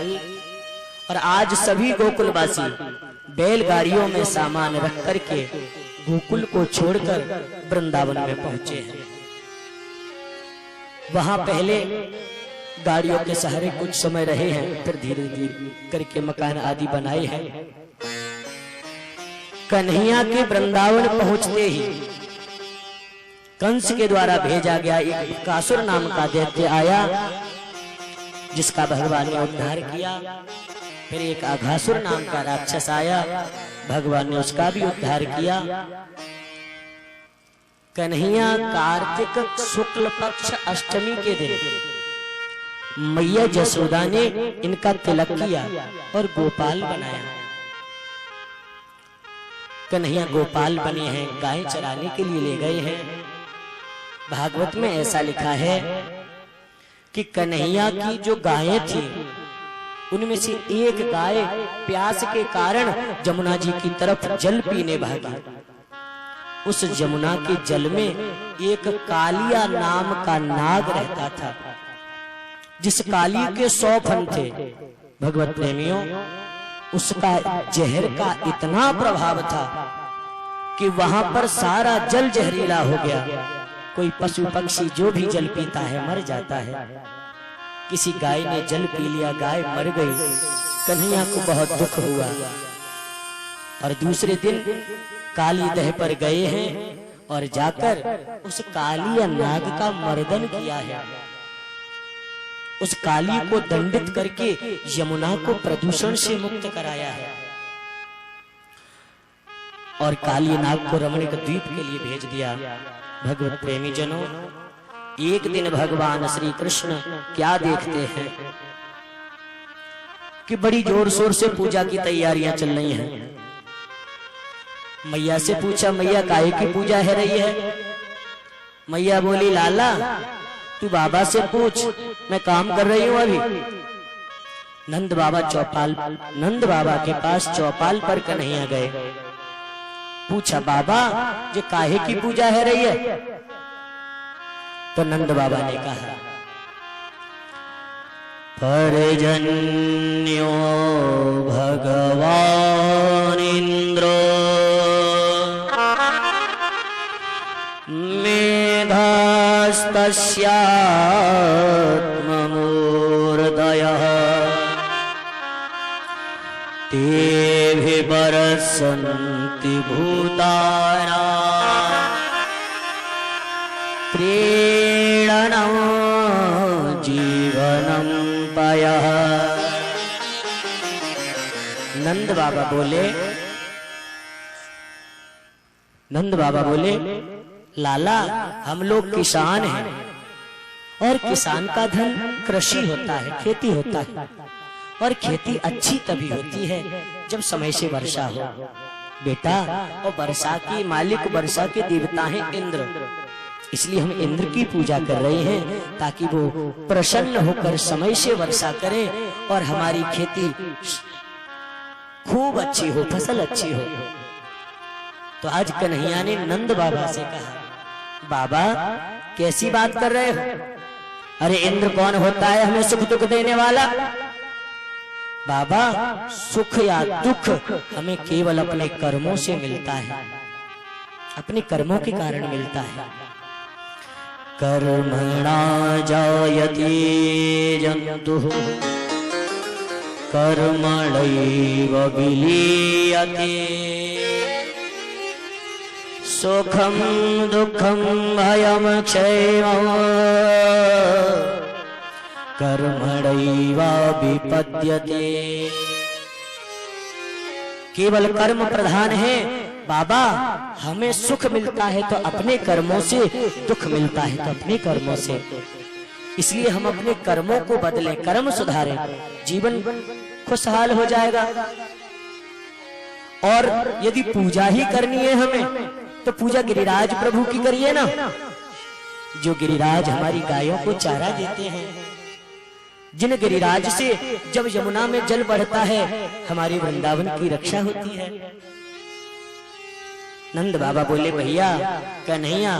और आज सभी गोकुलवासी बैलगाड़ियों में सामान रख करके गोकुल को छोड़कर वृंदावन में पहुंचे हैं। वहां पहले गाड़ियों के सहारे कुछ समय रहे हैं, फिर धीरे धीरे करके मकान आदि बनाए हैं। कन्हैया के वृंदावन पहुंचते ही कंस के द्वारा भेजा गया एक कासुर नाम का दैत्य आया, जिसका भगवान ने उद्धार किया। फिर एक अघासुर नाम का राक्षस आया, भगवान ने उसका भी उद्धार किया। कन्हैया कार्तिक शुक्ल पक्ष अष्टमी के दिन मैया जसोदा ने इनका तिलक किया और गोपाल बनाया। कन्हैया गोपाल बने हैं, गाय चराने के लिए ले गए हैं। भागवत में ऐसा लिखा है कि कन्हैया की जो गायें थी, उनमें से एक गाय प्यास के कारण जमुना जी की तरफ जल पीने भागी। उस जमुना के जल में एक कालिया नाम का नाग रहता था, जिस काली के 100 फन थे। भगवत प्रेमियों, उसका जहर का इतना प्रभाव था कि वहां पर सारा जल जहरीला हो गया। कोई पशु पक्षी जो भी जल पीता है मर जाता है। किसी गाय ने जल पी लिया, गाय मर गई। कन्हैया को बहुत दुख हुआ और दूसरे दिन काली दह पर गए हैं और जाकर उस काली नाग का मर्दन किया है। उस काली को दंडित करके यमुना को प्रदूषण से मुक्त कराया है और काली नाग को रमणीक द्वीप के लिए भेज दिया। भगवत प्रेमी जनों, एक दिन भगवान श्री कृष्ण क्या देखते हैं कि बड़ी जोर शोर से पूजा की तैयारियां चल रही हैं। मैया से पूछा, मैया काहे की पूजा है रही है? मैया बोली, लाला तू बाबा से पूछ, मैं काम कर रही हूं अभी। नंद बाबा के पास चौपाल पर कन्हैया गए। पूछा, बाबा ये काहे की पूजा है रही है? तो नंद बाबा ने कहा, पर्जन्यो भगवान इंद्रो मेधास्तस्यात्ममूर्धयः तेभि बरसन्ति भूतानां प्रीणनं जीवनं पयः। नंद बाबा बोले, लाला हम लोग किसान हैं और किसान का धन कृषि होता है, खेती होता है, और खेती अच्छी तभी होती है जब समय से वर्षा हो। बेटा, और वर्षा की मालिक, वर्षा के देवता हैं इंद्र, इसलिए हम इंद्र की पूजा कर रहे हैं ताकि वो प्रसन्न होकर समय से वर्षा करें और हमारी खेती खूब अच्छी हो, फसल अच्छी हो। तो आज कन्हैया ने नंद बाबा से कहा, बाबा कैसी बात कर रहे हो? अरे इंद्र कौन होता है हमें सुख दुख देने वाला? बाबा सुख या दुख हमें केवल अपने कर्मों से मिलता है, अपने कर्मों के कारण मिलता है। कर्मणा जायते जन्तुः कर्मणैव विलीयते सुखम दुखम भयम क्षयम कर्मणैव विपद्यते। केवल कर्म प्रधान है बाबा, हमें सुख मिलता है तो अपने कर्मों से, दुख मिलता है तो अपने कर्मों से। इसलिए हम अपने कर्मों को बदलें, कर्म सुधारें, जीवन खुशहाल हो जाएगा। और यदि पूजा ही करनी है हमें तो पूजा गिरिराज प्रभु की करिए ना, जो गिरिराज हमारी गायों को चारा देते हैं, जिन गिरिराज से जब यमुना में जल बढ़ता है हमारी वृंदावन की रक्षा होती है। नंद बाबा बोले, भैया कन्हैया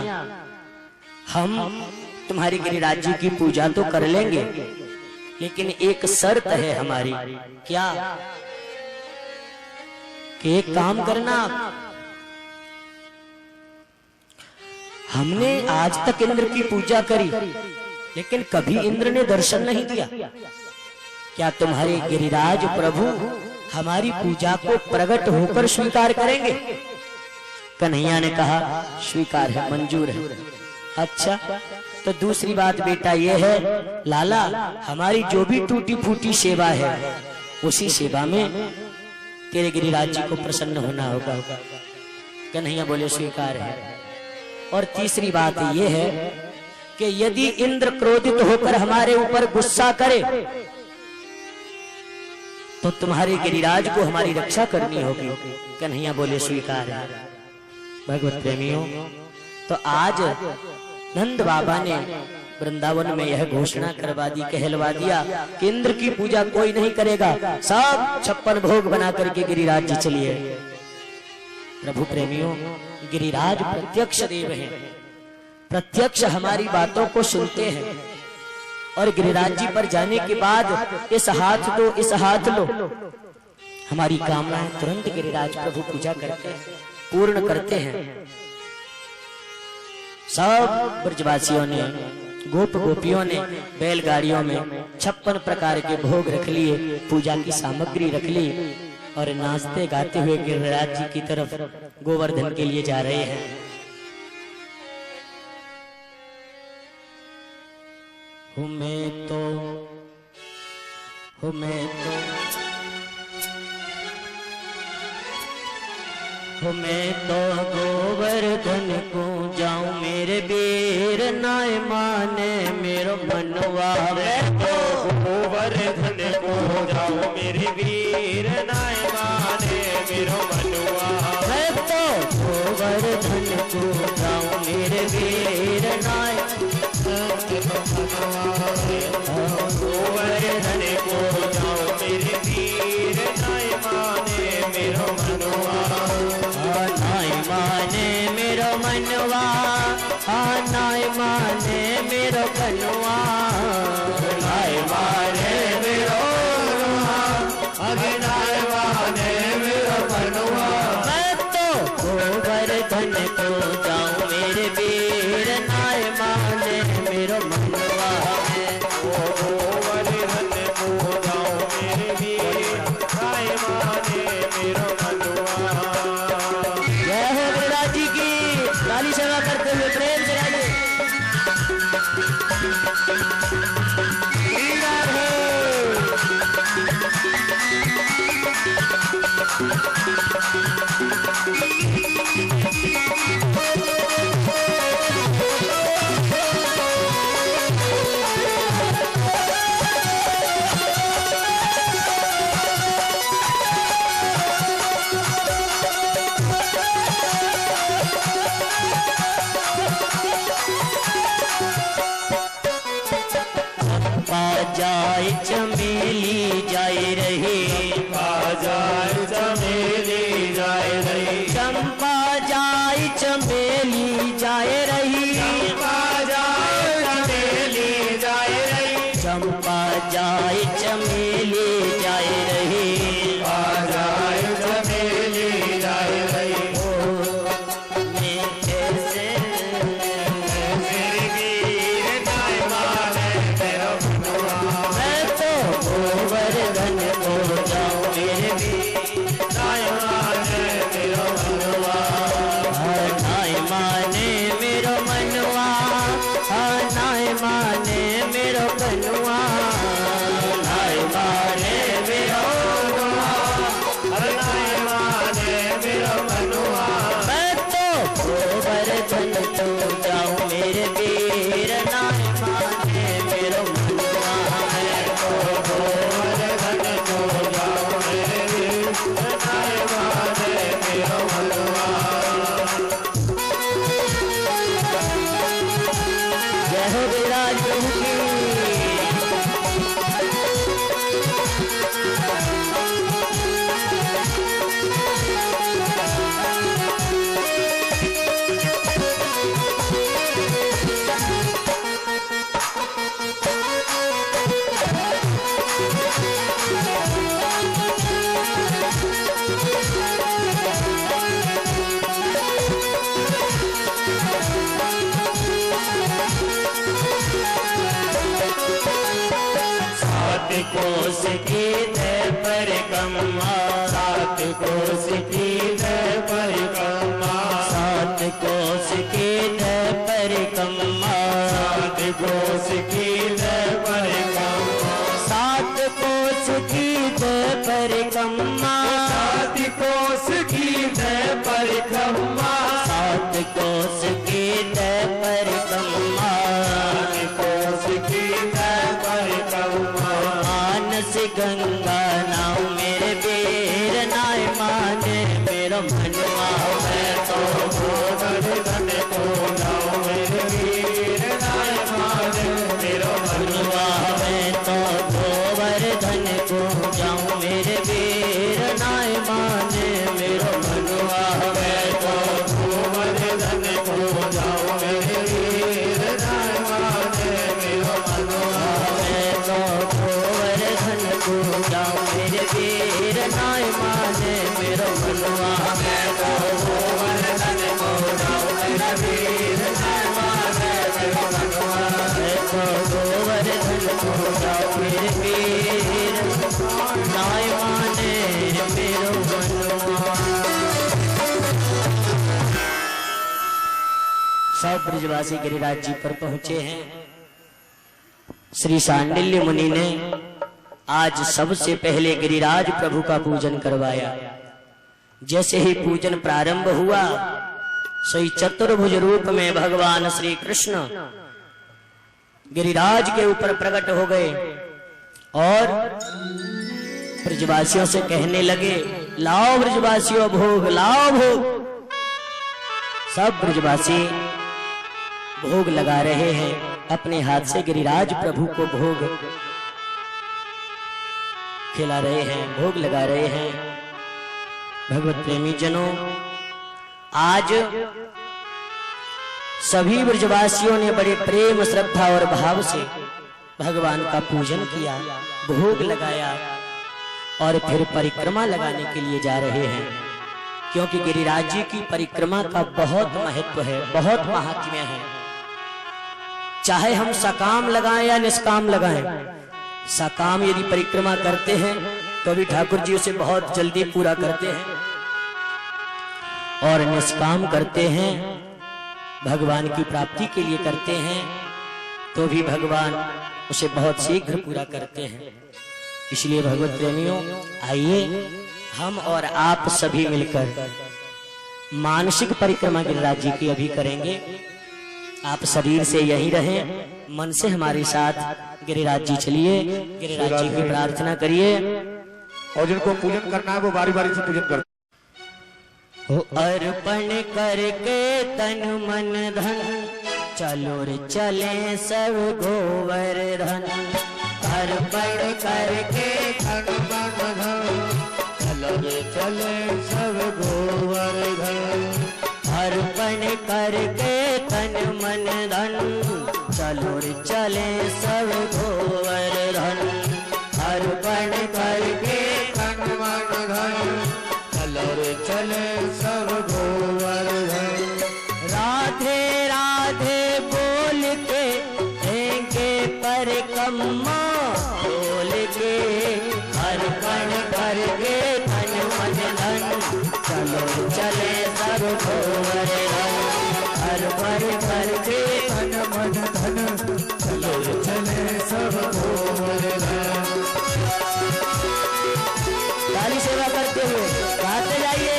हम तुम्हारी गिरिराज जी की पूजा तो कर लेंगे, लेकिन एक शर्त है हमारी। क्या? कि एक काम करना, हमने आज तक इंद्र की पूजा करी लेकिन कभी इंद्र ने दर्शन नहीं दिया। क्या तुम्हारे गिरिराज प्रभु हमारी पूजा को प्रकट होकर स्वीकार करेंगे? कन्हैया ने कहा, स्वीकार है, मंजूर है। अच्छा, तो दूसरी बात बेटा ये है, लाला हमारी जो भी टूटी फूटी सेवा है उसी सेवा में तेरे गिरिराज जी को प्रसन्न होना होगा। कन्हैया बोले, स्वीकार है। और तीसरी बात ये है कि यदि इंद्र क्रोधित होकर हमारे ऊपर गुस्सा करे तो तुम्हारे गिरिराज को हमारी रक्षा करनी होगी। कन्हैया बोले, स्वीकार है। भगवत प्रेमियों, तो आज नंद बाबा ने वृंदावन में यह घोषणा करवा दी, कहलवा दिया कि इंद्र की पूजा कोई नहीं करेगा, सब 56 भोग बना करके गिरिराज जी चलिए। प्रभु प्रेमियों, गिरिराज प्रत्यक्ष देव हैं, प्रत्यक्ष हमारी बातों को सुनते हैं। और गिरिराज जी पर जाने के बाद इस हाथ दो, इस हाथ लो, हमारी कामनाएं तुरंत गिरिराज प्रभु पूजा करते हैं, पूर्ण करते हैं। सब ब्रजवासियों ने, गोप गोपियों ने बैलगाड़ियों में 56 प्रकार के भोग रख लिए, पूजा की सामग्री रख ली और नाचते गाते हुए गिरिराज जी की तरफ गोवर्धन के लिए जा रहे हैं। मैं तो गोवर्धन को जाऊं मेरे वीर नाय माने मेरो मनवा। मैं तो गोवर्धन को जाऊं मेरे वीर नाय माने मेरो मनवा। मैं तो गोवर्धन को जाऊं मेरे वीर नाय गोवर्धन को जाऊं मेरे वीर नाय माने मेरो मनवा। नाय माने मेरो मनवा, नाय माने मेरो कनुआ, नाय माने मेरो नाय माने मेरो मनवा। मैं तो गोवर्धन को जाऊं मेरे वीर नाय माने मेरो मनवा। गोवर्धन को जाऊं मेरे वीर नाय माने मेरो मनवा। जय हो गिरिराज जी की, ताली सेवा करते हुए प्रेम से गाइए। जाए चमेली जाए रही, जाए चमेली जाए रही, चंपा जाए चमेली जाए रही, चंपा जाए चमेली जाए रही, चंपा जाए चमेली जाए रही, मैं कैसे मेरी वीर नाय माने मेरा मनवा, मैं तो गोवर्धन को जाऊं मेरे वीर, नाय माने मेरा मनवा, नाय माने मेरो मनवा, नाय माने मेरो कनुआ, नाय माने मेरो अरे नाय माने मेरा मनवा, मैं तो गोवर्धन को जाऊं मेरे वीर, नाय माने मेरो मनवा, मैं तो गोवर्धन को जाओ मेरे वीर, नाय माने मेरा मनवा, जय हो विराज प्रभु की। सात कोस की दय परिक्रमा, सात कोस की दय परिक्रमा, सात कोस की दय परिक्रमा, सात कोस की दय परिक्रमा, सात कोस की दय परिक्रमा, सात कोस की दय परिक्रमा, सात कोस की दय परिक्रमा, सात कोस की दय परिक्रमा, मानस गंगा नाव मेरे वीर, नाय माने मेरो मनवा, मैं तो गोवर्धन को जाओ मेरे वीर, नाय माने मेरा मनवा, मैं तो गोवर्धन को जाऊं मेरे वीर, नाय माने मेरो मनवा, मैं तो गोवर्धन को जाओ मेरे वीर, नाय माने मेरा मनवा, मैं तो गोवर्धन को जाऊं मेरे वीर, नाय माने मेरो मनवा, मैं तो गोवर्धन को जाओ मेरे वीर, नाय माने मेरा मनवा, मैं तो गोवर्धन को जाऊं मेरे वीर, नाय माने मेरो मनवा। सब ब्रजवासी गिरिराज जी पर पहुंचे हैं। श्री सांडिल्य मुनि ने आज सबसे पहले गिरिराज प्रभु का पूजन करवाया। जैसे ही पूजन प्रारंभ हुआ, सही चतुर्भुज रूप में भगवान श्री कृष्ण गिरिराज के ऊपर प्रकट हो गए और ब्रजवासियों से कहने लगे, लाओ ब्रजवासियों भोग, लाओ भोग। सब ब्रजवासी भोग लगा रहे हैं, अपने हाथ से गिरिराज प्रभु को भोग खिला रहे हैं, भोग लगा रहे हैं। भगवत प्रेमी जनों, आज सभी ब्रजवासियों ने बड़े प्रेम, श्रद्धा और भाव से भगवान का पूजन किया, भोग लगाया और फिर परिक्रमा लगाने के लिए जा रहे हैं, क्योंकि गिरिराज जी की परिक्रमा का बहुत महत्व है, बहुत महात्म्य है। चाहे हम सकाम लगाएं या निष्काम लगाएं, सकाम यदि परिक्रमा करते हैं तो भी ठाकुर जी उसे बहुत जल्दी पूरा करते हैं, और निष्काम करते हैं, भगवान की प्राप्ति के लिए करते हैं, तो भी भगवान उसे बहुत शीघ्र पूरा करते हैं। इसलिए भगवत प्रेमियों, आइए हम और आप सभी मिलकर मानसिक परिक्रमा गिरिराज जी की अभी करेंगे। आप शरीर से यहीं रहें, मन से हमारे साथ गिरिराज जी चलिए, गिरिराज जी की प्रार्थना करिए। और जिनको पूजन करना है वो बारी बारी से पूजन करते हो अर्पण करके तन मन धन, चलो रे चले सब गोवर्धन। अर्पण करके तन मन धन चलो रे चले सब गोवर्धन अर्पण करके तन मन धन चलो रे चले सब गोवर्धन अर्पण करके तन मन धन चलो रे चले सब गोवर्धन राधे राधे बोल के देंगे परिक्रमा बोल के अर्पण करके तन मन धन चलो चले सब गोवर्धन अर्पण करके तन मन धन चलो चले सब गोवर्धन ताली सेवा करते हुए गाते जाइए।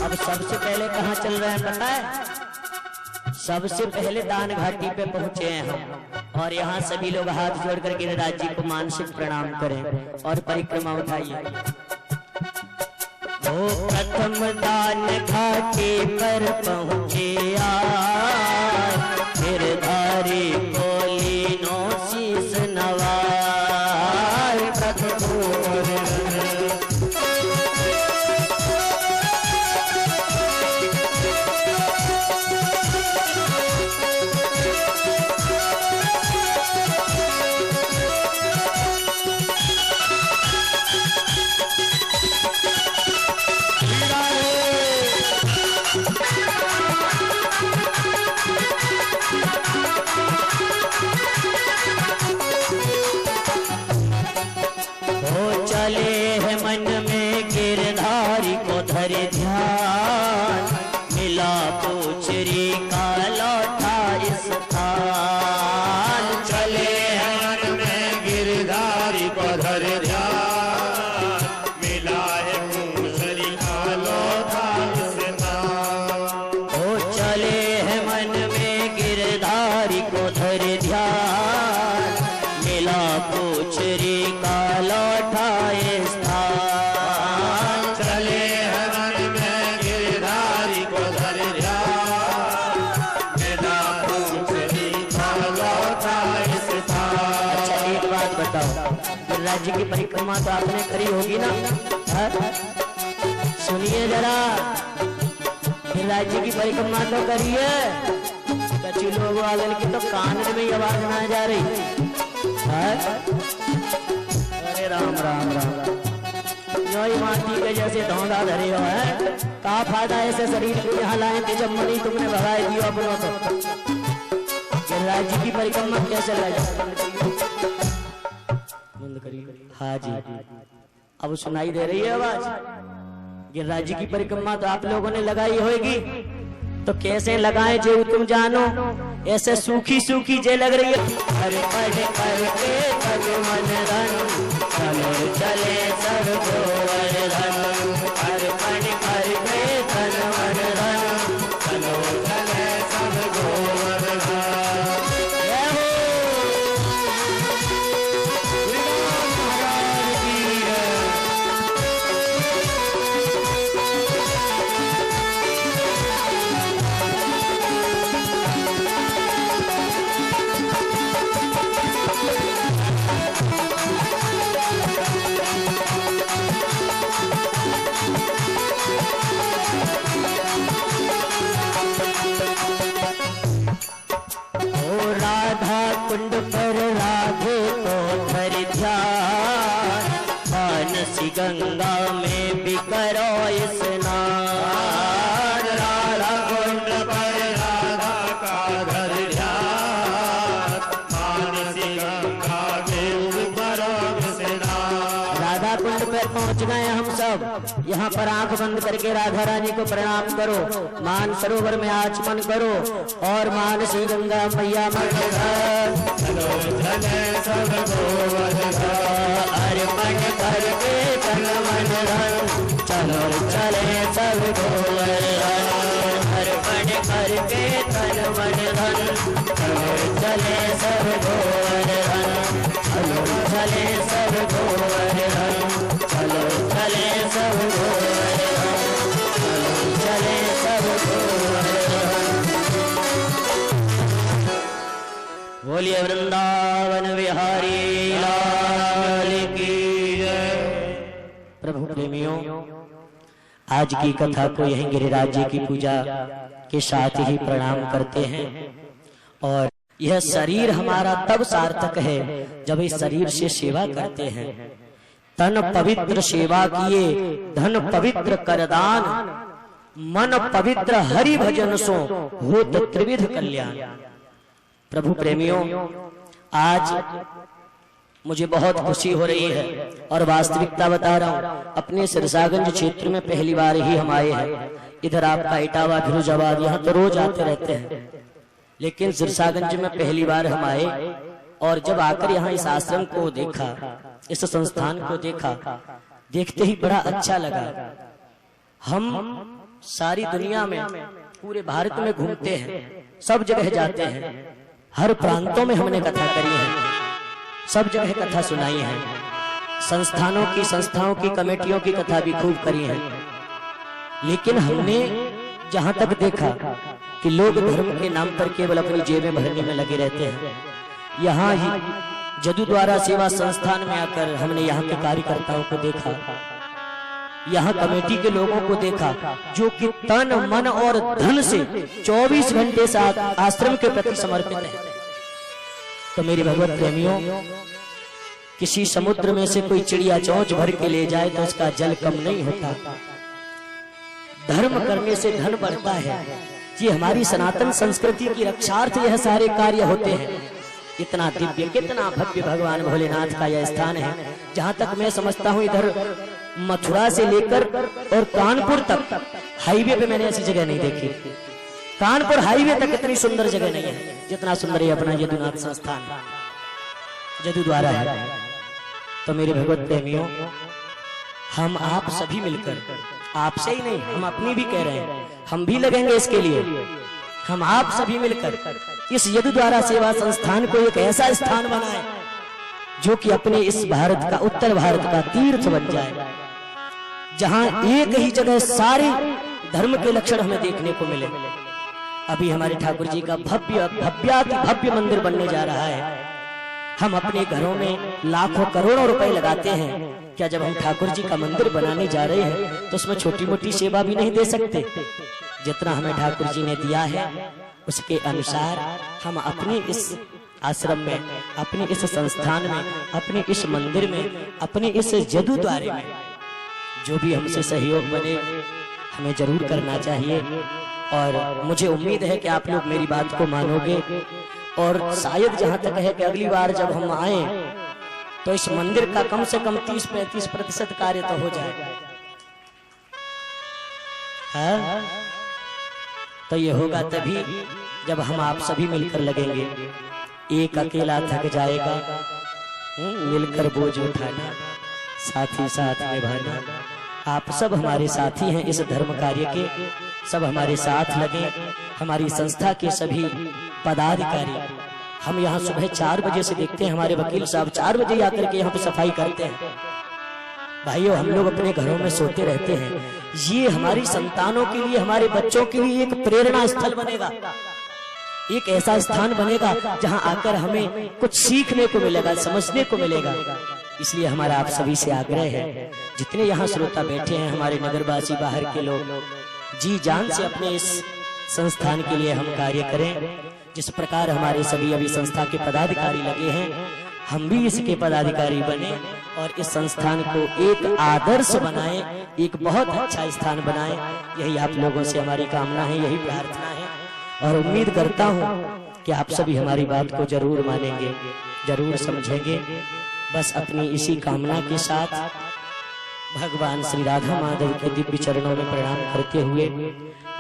अब सबसे पहले कहाँ चल रहे हैं पता है? सबसे पहले दान घाटी पे पहुंचे हैं हम और यहाँ सभी लोग हाथ जोड़कर गिरिराज जी को मानसिक प्रणाम करें और परिक्रमा उठाइए। वो प्रथम दान घाटी पर पहुंचे गिरधारी को लीनो शीस नवाय चले है मन में गिरधारी को धरे ध्यान मिला पूछरी का लौटा स्थान चले हैं मन में गिरधारी को धरे ध्यान मिला है पूछरी का लौटा स्थान ओ चले है मन में गिरधारी को धरे ध्यान मिला पूछरी का लौटा स्थान चले हैं मन में गिरधारी को धरे ध्यान मिला पूछरी का लौटा स्थान। अच्छा एक बात बताओ, गिरिराज जी की परिक्रमा तो आपने करी होगी ना? सुनिए जरा, गिरिराज जी की परिक्रमा तो करी है, कच्ची लोग वाले की तो कान में आवाज ना जा रही। अरे राम राम राम जो ही माटी के जैसे धौंधा धरे हो है, का फायदा ऐसे शरीर को यहाँ लाए थे जब मनी तुमने भगाए दियो अपनों तो। गिरिराज जी की परिक्रमा कैसे लगा? बंद करिए। हाँ जी, अब सुनाई दे रही है आवाज? गिरिराज जी की परिक्रमा तो आप लोगों ने लगाई होगी, तो कैसे लगाए जो तुम जानो। ऐसे सूखी सूखी जे लग रही है। अरे पढ़ करके तन मन धन चलो चले सब गोवर्धन अरे पढ़ करके तन मन धन चलो चले सब गोवर्धन। कुंड पर राधे को धर ध्यान मानसी गंगा में भी करो स्नान। राधा कुंड पर राधा का धर ध्यान मानसी गंगा में भी करो स्नान। राधा कुंड पर पहुंच गए हम सब। सब यहाँ पर आंख बंद करके राधा रानी को प्रणाम करो, मान सरोवर में आचमन करो और मानसी गंगा मैया अर्पण करके तन मन धन चलो चले सब गोवर्धन, अर्पण करके तन मन धन चलो चले सब गोवर्धन, चलो चले सब गोवर्धन, चलो चले सब गोवर्धन, चलो चले सब गोवर्धन। बोलिए वृंदावन विहारी लाल की जय। प्रभु प्रेमियों, आज की कथा को यहीं गिरिराज जी की पूजा के साथ ही प्रणाम करते हैं। और यह शरीर हमारा तब सार्थक है जब इस शरीर से सेवा करते हैं। तन पवित्र सेवा किए, धन पवित्र करदान, मन पवित्र हरि भजन सो होत त्रिविध कल्याण। प्रभु प्रेमियों, आज मुझे बहुत खुशी हो रही है और वास्तविकता बता रहा हूँ। अपने सिरसागंज क्षेत्र में पहली बार ही हम आए हैं। इधर आपका इटावा फिरोजाबाद यहाँ तो रोज आते रहते हैं, लेकिन सिरसागंज में पहली बार हम आए और जब आकर यहाँ इस आश्रम को देखा, इस संस्थान को देखा, देखते ही बड़ा अच्छा लगा। हम सारी दुनिया में, पूरे भारत में घूमते हैं, सब जगह जाते हैं, हर प्रांतों में हमने कथा करी है, सब जगह कथा सुनाई है, संस्थानों की, संस्थाओं की, कमेटियों की कथा भी खूब करी है। लेकिन हमने जहां तक देखा कि लोग धर्म के नाम पर केवल अपनी जेबें भरने में लगे रहते हैं, यहाँ ही जदू द्वारा सेवा संस्थान में आकर हमने यहाँ के कार्यकर्ताओं को देखा, यहाँ कमेटी के लोगों को देखा जो कि तन मन और धन से 24 घंटे से आश्रम के प्रति समर्पित है। तो मेरे भगवत प्रेमियों, किसी समुद्र में से कोई चिड़िया चोंच भर के ले जाए तो उसका जल कम नहीं होता। धर्म करने से धन बढ़ता है। ये हमारी सनातन संस्कृति की रक्षार्थ यह सारे कार्य होते हैं। इतना दिव्य, कितना भव्य भगवान भोलेनाथ का यह स्थान है। जहाँ तक मैं समझता हूँ, इधर मथुरा से लेकर और कानपुर तक हाईवे पे मैंने ऐसी जगह नहीं देखी। कानपुर हाईवे तक इतनी सुंदर जगह नहीं है जितना सुंदर है अपना यदुनाथ संस्थान, जदू द्वारा है। तो मेरे भगवत प्रेमियों, हम आप सभी मिलकर, आपसे ही नहीं, हम अपनी भी कह रहे हैं, हम भी लगेंगे इसके लिए। हम आप सभी मिलकर इस यदु द्वारा सेवा संस्थान को एक ऐसा स्थान बनाए जो कि अपने इस भारत का, उत्तर भारत का तीर्थ बन जाए, जहां एक ही जगह सारे धर्म के लक्षण हमें देखने को मिले। अभी हमारे ठाकुर जी का भव्य भव्याति भव्य मंदिर बनने जा रहा है। हम अपने घरों में लाखों करोड़ों रुपए लगाते हैं, क्या जब हम ठाकुर जी का मंदिर बनाने जा रहे हैं तो उसमें छोटी मोटी सेवा भी नहीं दे सकते? जितना हमें ठाकुर जी ने दिया है उसके अनुसार हम अपने इस आश्रम में, अपने इस संस्थान में, अपने इस मंदिर में, अपने इस जदू द्वारे में जो भी हमसे सहयोग बने हमें जरूर करना चाहिए। और मुझे उम्मीद है कि आप लोग मेरी बात को मानोगे और शायद जहां तक है कि अगली बार जब हम आए तो इस मंदिर का कम से कम 30-35% कार्य तो हो जाएगा। हाँ? तो ये होगा तभी जब हम आप सभी मिलकर लगेंगे। एक अकेला थक जाएगा, मिलकर बोझ उठाना, साथ ही साथ निभाना। आप सब हमारे साथी हैं इस धर्म कार्य के, सब हमारे साथ लगे। हमारी संस्था के सभी पदाधिकारी, हम यहाँ सुबह 4 बजे से देखते हैं, हमारे वकील साहब 4 बजे आकर के यहाँ पे सफाई करते हैं। भाइयों, हम लोग अपने घरों में सोते रहते हैं। ये हमारी संतानों के लिए, हमारे बच्चों के लिए एक प्रेरणा स्थल बनेगा, एक ऐसा स्थान बनेगा जहां आकर हमें कुछ सीखने को मिलेगा, समझने को मिलेगा। इसलिए हमारा आप सभी से आग्रह है, जितने यहाँ श्रोता बैठे हैं, हमारे नगरवासी, बाहर के लोग, जी जान से अपने इस संस्थान के लिए हम कार्य करें। जिस प्रकार हमारे सभी अभी संस्था के पदाधिकारी लगे हैं, हम भी इसके पदाधिकारी बने और इस संस्थान को एक आदर्श बनाएं, एक बहुत अच्छा स्थान बनाएं। यही आप लोगों से हमारी कामना है, यही प्रार्थना है और उम्मीद करता हूं कि आप सभी हमारी बात को जरूर मानेंगे, जरूर समझेंगे। बस अपनी इसी कामना के साथ भगवान श्री राधा माधव के दिव्य चरणों में प्रणाम करते हुए,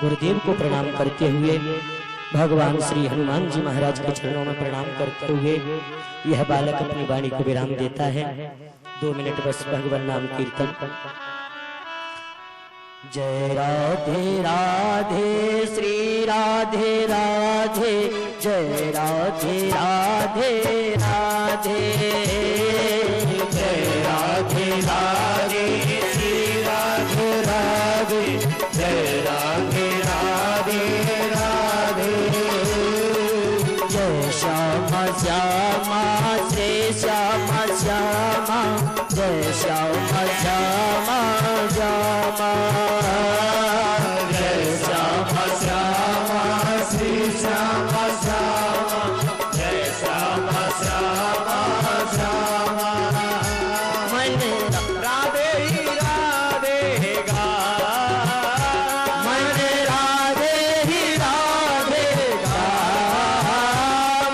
गुरुदेव को प्रणाम करते हुए, भगवान श्री हनुमान जी महाराज के चरणों में प्रणाम करते हुए यह बालक अपनी वाणी को विराम देता है। 2 मिनट बस भगवान नाम कीर्तन। जय राधे राधे श्री राधे राधे, जय राधे राधे राधे, जय राधे राधे श्री राधे राधे, जय राधे राधे राधे, जय श्यामा श्यामा श्री श्यामा श्यामा, जय श्यामा श्यामा श्यामा, जय श्यामा श्यामा श्री श्यामा श्यामा, जय श्यामा श्यामा श्यामा। मन राधे ही राधे गा, मन राधे ही राधे गा,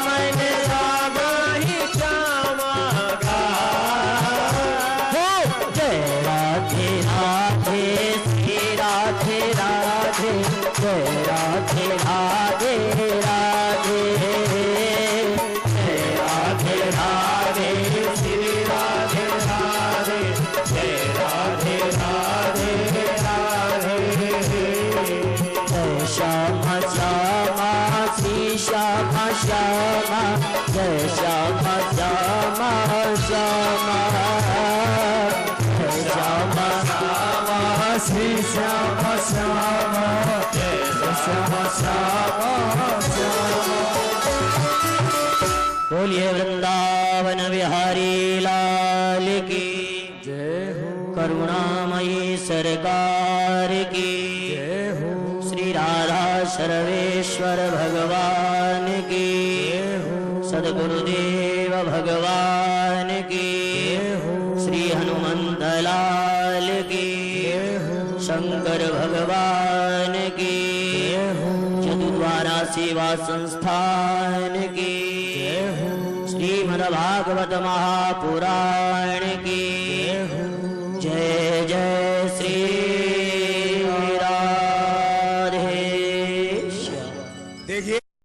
मन राधा ही श्यामा गा। जय राधे राधे श्री राधे राधे, जय राधे राधे राधे, जय राधे राधे श्री राधे राधे, जय राधे राधे राधे, जय श्यामा श्यामा श्री श्यामा श्यामा, जय श्यामा श्यामा श्यामा, जय श्यामा श्यामा श्री श्यामा श्यामा, जय श्यामा श्यामा श्यामा। बोलिए वृंदावन बिहारी लाल की जय हो, करुणामयी सरकार की जय हो, श्री राधा सर्वेश्वर भगवान की जय हो, सद्गुरुदेव भगवान की जय हो, श्री हनुमंत लाल की जय हो, शंकर भगवान की जय हो, यदुद्वारा सेवा संस्थान की जय हो, श्रीमद्भागवत महापुराण की